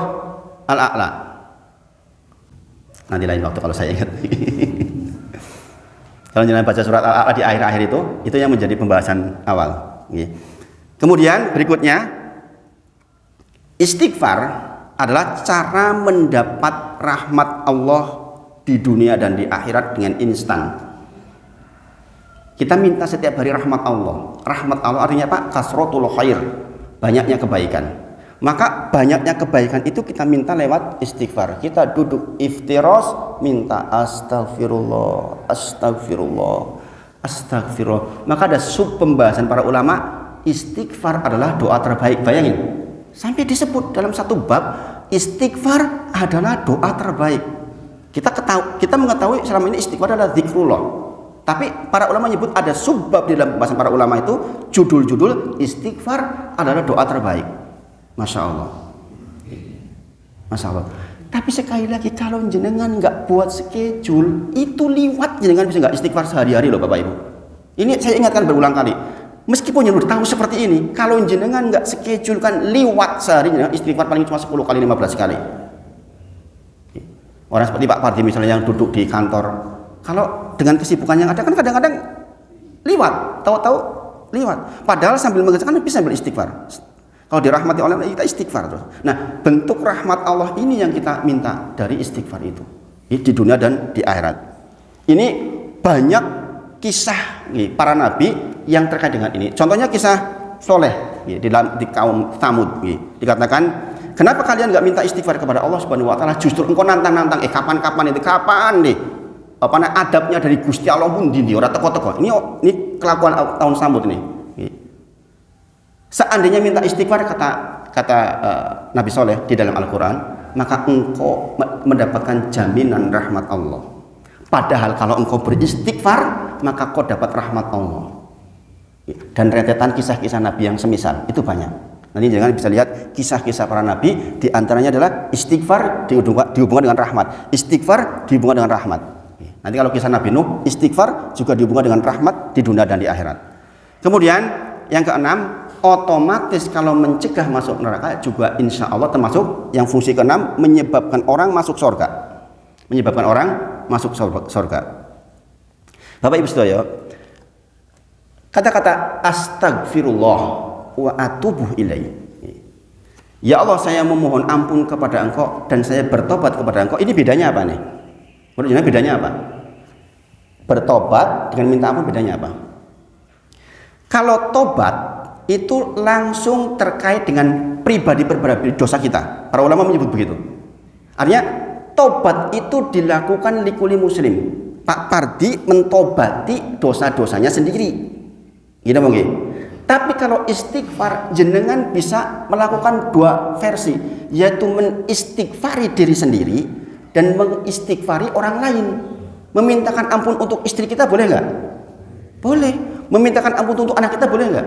Al-A'la. Nanti lain waktu kalau saya ingat. Kalau jangan baca surat Al-A'la di akhir-akhir itu yang menjadi pembahasan awal. Kemudian berikutnya, istighfar adalah cara mendapat rahmat Allah di dunia dan di akhirat dengan instan. Kita minta setiap hari rahmat Allah. Rahmat Allah artinya apa? Kasratul khair, banyaknya kebaikan. Maka banyaknya kebaikan itu kita minta lewat istighfar. Kita duduk iftiros, minta astagfirullah, astagfirullah, astagfirullah. Maka ada sub pembahasan para ulama, istighfar adalah doa terbaik. Bayangin, sampai disebut dalam satu bab, istighfar adalah doa terbaik. Kita mengetahui selama ini istighfar adalah zikrullah. Tapi para ulama menyebut ada subbab di dalam pembahasan para ulama itu, judul-judul istighfar adalah doa terbaik. Masya Allah, Masya Allah. Tapi sekali lagi kalau jenengan nggak buat schedule, itu liwat jenengan bisa nggak istighfar sehari-hari loh Bapak Ibu. Ini saya ingatkan berulang kali. Meskipun jenengan tahu seperti ini, kalau jenengan nggak schedule kan liwat sehari, jenengan istighfar paling cuma 10 kali, 15 kali. Orang seperti Pak Pardi misalnya yang duduk di kantor, kalau dengan kesibukan yang ada kan kadang-kadang liwat, tahu-tahu liwat. Padahal sambil mengerjakan bisa sambil istighfar. Kalau dirahmati oleh Allah kita istighfar terus. Nah, bentuk rahmat Allah ini yang kita minta dari istighfar itu di dunia dan di akhirat. Ini banyak kisah para nabi yang terkait dengan ini. Contohnya kisah Soleh di kaum Tsamud. Dikatakan, kenapa kalian nggak minta istighfar kepada Allah Subhanahu Wa Taala? Justru engkau nantang-nantang. Kapan nih? Adabnya dari Gusti Allah pun di orang teko-teko. Ini kelakuan tahun Tsamud ini. Seandainya minta istighfar kata Nabi Soleh di dalam Al-Quran, maka engkau mendapatkan jaminan rahmat Allah. Padahal kalau engkau beristighfar, maka kau dapat rahmat Allah. Dan rentetan kisah-kisah Nabi yang semisal itu banyak. Nanti jangan bisa lihat kisah-kisah para Nabi, di antaranya adalah istighfar dihubungkan dengan rahmat. Istighfar dihubungkan dengan rahmat. Nanti kalau kisah Nabi Nuh, istighfar juga dihubungkan dengan rahmat di dunia dan di akhirat. Kemudian yang keenam, otomatis kalau mencegah masuk neraka juga insya Allah termasuk yang fungsi keenam, menyebabkan orang masuk surga. Menyebabkan orang masuk surga. Bapak Ibu Saudara, kata-kata astagfirullah wa atubu ilaih. Ya Allah, saya memohon ampun kepada Engkau dan saya bertobat kepada Engkau. Ini bedanya apa nih? Menurut bedanya apa? Bertobat dengan minta ampun bedanya apa? Kalau tobat itu langsung terkait dengan pribadi dosa kita. Para ulama menyebut begitu. Artinya tobat itu dilakukan likuli muslim. Pak Pardi mentobati dosa-dosanya sendiri. Gitu mungkin. Tapi kalau istighfar, jenengan bisa melakukan dua versi, yaitu mengistighfari diri sendiri dan mengistighfari orang lain. Memintakan ampun untuk istri kita boleh nggak? Boleh. Memintakan ampun untuk anak kita boleh nggak?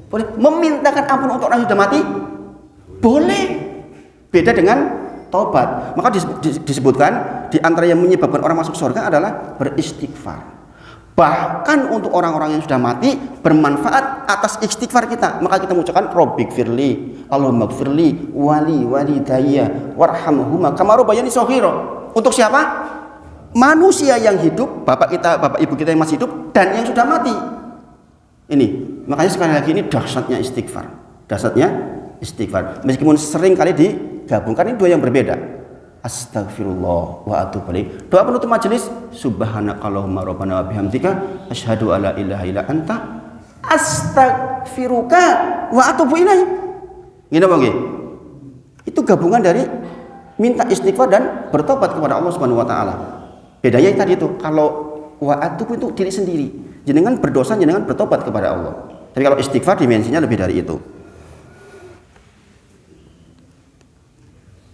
Boleh. Memintakan ampun untuk orang yang sudah mati? Boleh. Beda dengan taubat. Maka disebutkan di antara yang menyebabkan orang masuk surga adalah beristighfar. Bahkan untuk orang-orang yang sudah mati bermanfaat atas istighfar kita. Maka kita mengucapkan Rabbighfirli, Allahumma gfirli, walidayya, warhamhuma kama rabbayani shaghira. Untuk siapa? Manusia yang hidup, bapak ibu kita yang masih hidup dan yang sudah mati. Ini, makanya sekali lagi ini dahsyatnya istighfar. Dahsyatnya istighfar. Meskipun sering kali digabungkan, ini dua yang berbeda. Astagfirullah wa atubu ilaih. Doa penutup majelis, subhanakallahumma rabbana wa bihamdika asyhadu alla ilaha illa anta astaghfiruka wa atubu ilaih. Gini apa nggih? Itu gabungan dari minta istighfar dan bertobat kepada Allah Subhanahu wa taala. Bedanya tadi itu, kalau wa'atu itu diri sendiri. Jenengan berdosa, jenengan bertobat kepada Allah. Tapi kalau istighfar dimensinya lebih dari itu.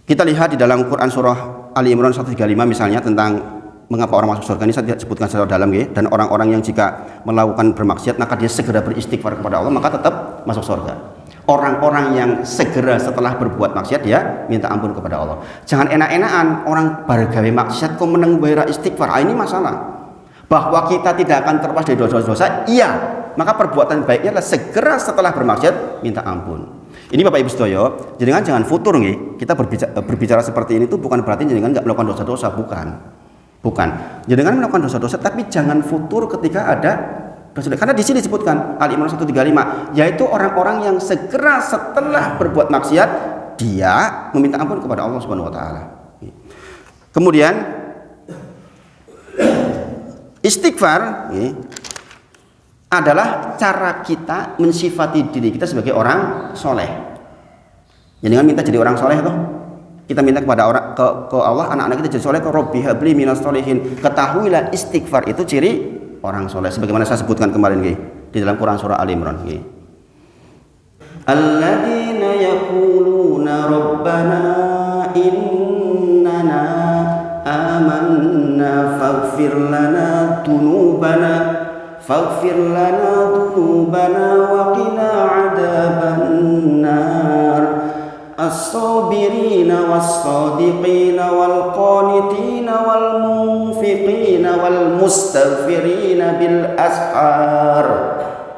Kita lihat di dalam Quran surah Ali Imran 135 misalnya tentang mengapa orang masuk surga. Ini saya tidak sebutkan secara dalam ya. Dan orang-orang yang jika melakukan bermaksiat maka dia segera beristighfar kepada Allah maka tetap masuk surga. Orang-orang yang segera setelah berbuat maksiat dia minta ampun kepada Allah. Jangan enak-enakan orang bergawe maksiat kok meneng bayar istighfar. Ini masalah. Bahwa kita tidak akan terlepas dari dosa-dosa, iya. Maka perbuatan baiknya adalah segera setelah bermaksiat minta ampun. Ini Bapak Ibu sedaya, jenengan jangan futur nggih. Kita berbicara seperti ini tuh bukan berarti jenengan nggak melakukan dosa-dosa, bukan. Jenengan melakukan dosa-dosa tapi jangan futur ketika ada dosa. Karena di sini disebutkan Ali Imran 135, yaitu orang-orang yang segera setelah berbuat maksiat dia meminta ampun kepada Allah Subhanahu wa taala. Kemudian istighfar adalah cara kita mensifati diri kita sebagai orang soleh. Jangan minta jadi orang soleh toh. Kita minta kepada orang ke Allah, anak-anak kita jadi soleh. Rabbi habli minas sholihin. Ketahuilah istighfar itu ciri orang soleh. Sebagaimana saya sebutkan kemarin di dalam Quran surah Al Imran. Alladzina yaquluna rabbana innana amanna faghfir lana dhunubana wa qina adzaban nar as-sabirina was-sadiqina wal qanitina wal munfiqina wal mustaghfirina bil ashar.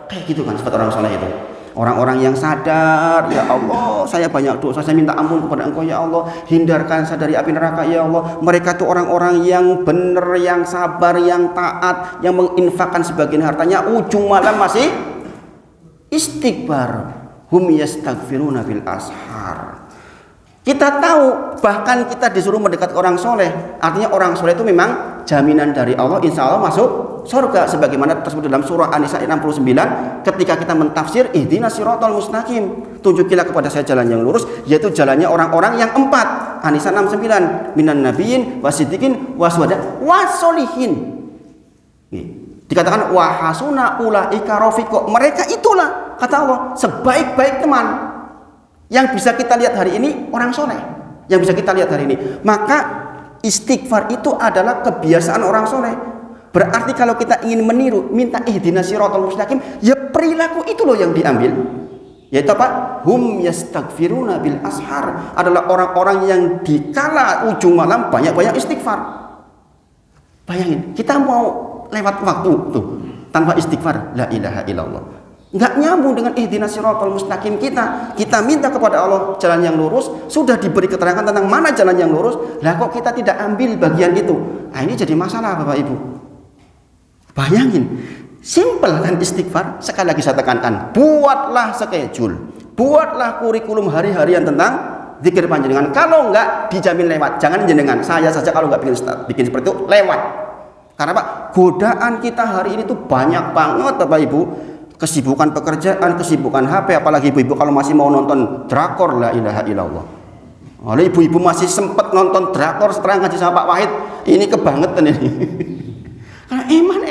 Kayak gitu kan sifat orang saleh itu. Orang-orang yang sadar, ya Allah, saya banyak dosa, saya minta ampun kepada Engkau ya Allah, hindarkan saya dari api neraka ya Allah. Mereka itu orang-orang yang benar, yang sabar, yang taat, yang menginfakkan sebagian hartanya, ujung malam masih istighfar. Hum yastaghfiruna bil ashar. Kita tahu, bahkan kita disuruh mendekat ke orang soleh. Artinya orang soleh itu memang jaminan dari Allah, insya Allah masuk surga. Sebagaimana tersebut dalam surah An-Nisa 69, ketika kita mentafsir ihdinas siratal mustaqim, tunjukilah kepada saya jalan yang lurus, yaitu jalannya orang-orang yang 4. An-Nisa 69, minan nabiyyin wasiddiqin waswada wasolihin. Dikatakan wahasuna ulaika rafiqa. Mereka itulah kata Allah sebaik-baik teman. Yang bisa kita lihat hari ini orang soleh. Yang bisa kita lihat hari ini. Maka istighfar itu adalah kebiasaan orang soleh. Berarti kalau kita ingin meniru, minta ihdinas siratal mustaqim, ya perilaku itu loh yang diambil. Yaitu apa? Hum yastaghfiruna bil ashar. Adalah orang-orang yang dikala ujung malam banyak-banyak istighfar. Bayangin, kita mau lewat waktu tuh tanpa istighfar, la ilaha illallah. Enggak nyambung dengan ihdinas siratal mustaqim kita. Kita minta kepada Allah jalan yang lurus, sudah diberi keterangan tentang mana jalan yang lurus, lah kok kita tidak ambil bagian itu. Nah, ini jadi masalah Bapak Ibu. Bayangin, simpel kan istighfar. Sekali lagi saya tekankan, buatlah schedule, buatlah kurikulum hari-harian tentang zikir panjenengan. Kalau enggak dijamin lewat. Jangan jenengan, saya saja kalau enggak bikin seperti itu lewat. Karena Pak, godaan kita hari ini tuh banyak banget Bapak Ibu. Kesibukan pekerjaan, kesibukan HP, apalagi ibu-ibu kalau masih mau nonton drakor, la ilaha illallah. Oleh ibu-ibu masih sempat nonton drakor setelah ngaji sama Pak Wahid, ini kebangetan ini. Karena eman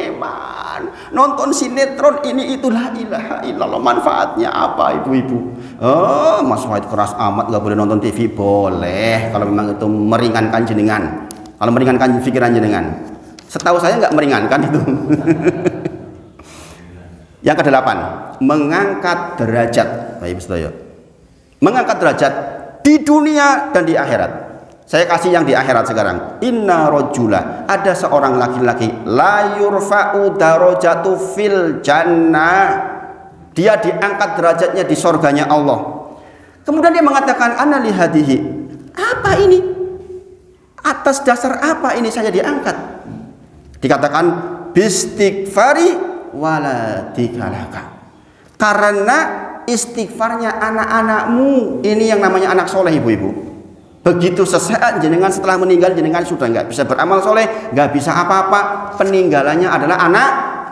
nonton sinetron ini itu la ilaha illallah, manfaatnya apa ibu-ibu? Oh, Mas Wahid keras amat, nggak boleh nonton TV. Boleh kalau memang itu meringankan jenengan, kalau meringankan pikiran jenengan. Setahu saya nggak meringankan itu. Yang ke-8, mengangkat derajat. Baik, Saudara. Mengangkat derajat di dunia dan di akhirat. Saya kasih yang di akhirat sekarang. Inna rajula, ada seorang laki-laki la yurfa'u darajatu fil jannah. Dia diangkat derajatnya di surganya Allah. Kemudian dia mengatakan ana li hadihi. Apa ini? Atas dasar apa ini saya diangkat? Dikatakan bistighfari wala dikalaka. Karena istighfarnya anak-anakmu. Ini yang namanya anak soleh ibu-ibu. Begitu sesaat jenengan setelah meninggal, jenengan sudah nggak bisa beramal soleh, nggak bisa apa-apa. Peninggalannya adalah anak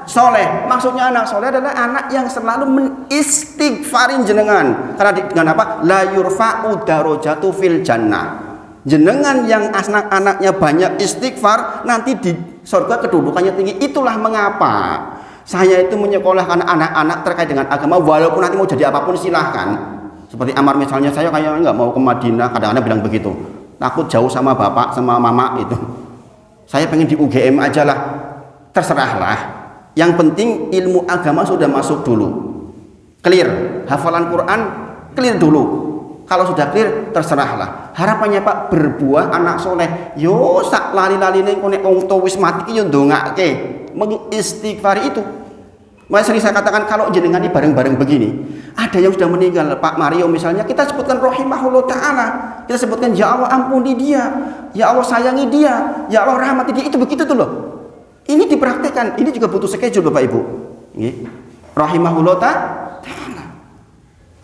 soleh. Maksudnya anak soleh adalah anak yang selalu mengistighfarin jenengan. Karena dengan apa? La yurfa'u darajatu fil jannah. Jenengan yang anak-anaknya banyak istighfar, nanti di surga kedudukannya tinggi. Itulah mengapa saya itu menyekolahkan anak-anak terkait dengan agama, walaupun nanti mau jadi apapun silahkan. Seperti Amar misalnya, saya kayaknya nggak mau ke Madinah, kadang-kadang bilang begitu, takut jauh sama bapak sama mama itu. Saya pengen di UGM aja lah, terserahlah. Yang penting ilmu agama sudah masuk dulu, clear, hafalan Quran clear dulu. Kalau sudah clear, terserahlah. Harapannya Pak, berbuah anak soleh. Yo sak lali-lali ning konek wong tuwa wis mati yo ndongake, mengistighfari itu. Mas sering saya katakan, kalau jenengan ini bareng-bareng begini, ada yang sudah meninggal, Pak Mario misalnya, kita sebutkan rahimahullah ta'ala, kita sebutkan ya Allah ampuni dia, ya Allah sayangi dia, ya Allah rahmati dia, itu begitu tuh loh. Ini dipraktekkan, ini juga butuh schedule Bapak Ibu. Rahimahullah ta'ala.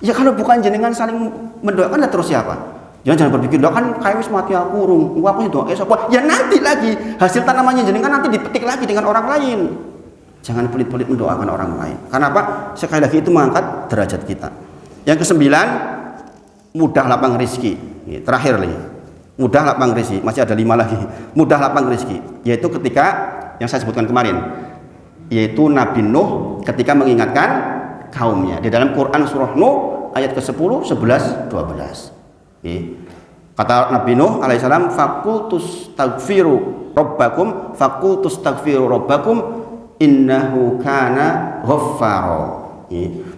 Ya kalau bukan jenengan saling mendoakan, ya terus siapa? Jangan berpikir, kan kayak wis mati aku urung, aku itu ya nanti lagi hasil tanamannya jenengan nanti dipetik lagi dengan orang lain. Jangan pelit-pelit mendoakan orang lain. Karena apa? Sekali lagi itu mengangkat derajat kita. Yang kesembilan, mudah lapang rezeki. Terakhir nih, mudah lapang rezeki. Masih ada 5 lagi. Mudah lapang rezeki. Yaitu ketika yang saya sebutkan kemarin, yaitu Nabi Nuh ketika mengingatkan kaumnya. Di dalam Quran surah Nuh ayat ke-10, 11, 12. Kata Nabi Nuh alaihissalam, fakultus tagfiru robbakum, fakultus tagfiru robbakum, innahu kana ghaffara.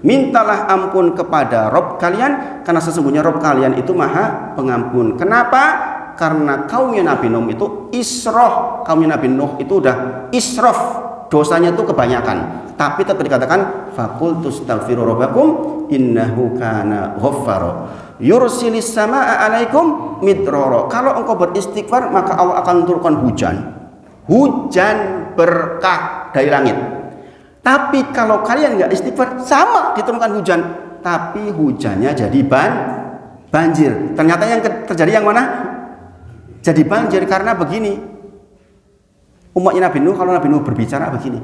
Mintalah ampun kepada Rob kalian, karena sesungguhnya Rob kalian itu maha pengampun. Kenapa? Karena kaumnya Nabi Nuh itu israf. Kaumnya Nabi Nuh itu udah israf, dosanya itu kebanyakan. Tapi tetap dikatakan faqultus taghfiru rabbakum innahu kana ghaffara. Yursilis samaa 'alaikum midrara. Kalau engkau beristighfar, maka Allah akan turunkan hujan. Hujan berkah dari langit. Tapi kalau kalian nggak istighfar, sama diturunkan hujan, tapi hujannya jadi banjir. Ternyata yang terjadi yang mana? Jadi banjir karena begini. Umatnya Nabi Nuh, kalau Nabi Nuh berbicara begini,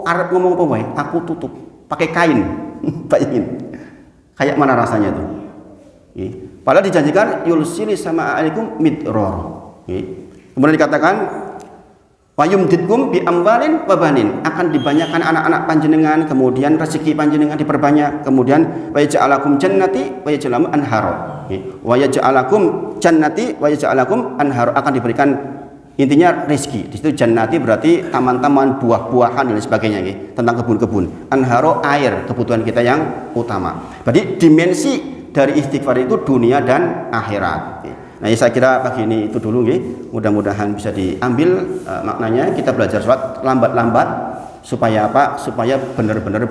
arep ngomong apa wae, aku tutup pakai kain. Bayangin kayak mana rasanya itu. Padahal dijanjikan yulsilis sama alaikum midror. Kemudian dikatakan wayumdidkum bi amwalin wa banin, akan dibanyakan anak-anak panjenengan, kemudian rezeki panjenengan diperbanyak, kemudian wa yaj'alakum jannati wa yaj'alakum anhar. Wa yaj'alakum jannati wa yaj'alakum anhar, akan diberikan intinya rezeki. Di situ jannati berarti taman-taman, buah-buahan dan sebagainya, tentang kebun-kebun. Anharo air, kebutuhan kita yang utama. Berarti dimensi dari istighfar itu dunia dan akhirat. Nah, saya kira pagi ini itu dulu, mudah-mudahan bisa diambil maknanya. Kita belajar sholat lambat-lambat supaya apa? Supaya benar-benar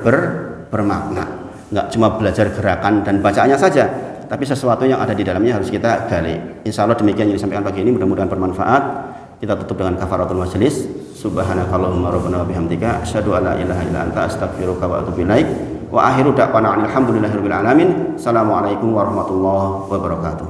bermakna. Nggak cuma belajar gerakan dan bacaannya saja, tapi sesuatu yang ada di dalamnya harus kita gali. Insya Allah demikian yang disampaikan pagi ini, mudah-mudahan bermanfaat. Kita tutup dengan kafaratul majelis. Subhanakallahumma rabbana wa bihamdika asyhadu an la ilaha illa anta astaghfiruka wa atubu ilaik. Wa akhiru da'wana alhamdulillahirabbil alamin. Assalamualaikum warahmatullahi wabarakatuh.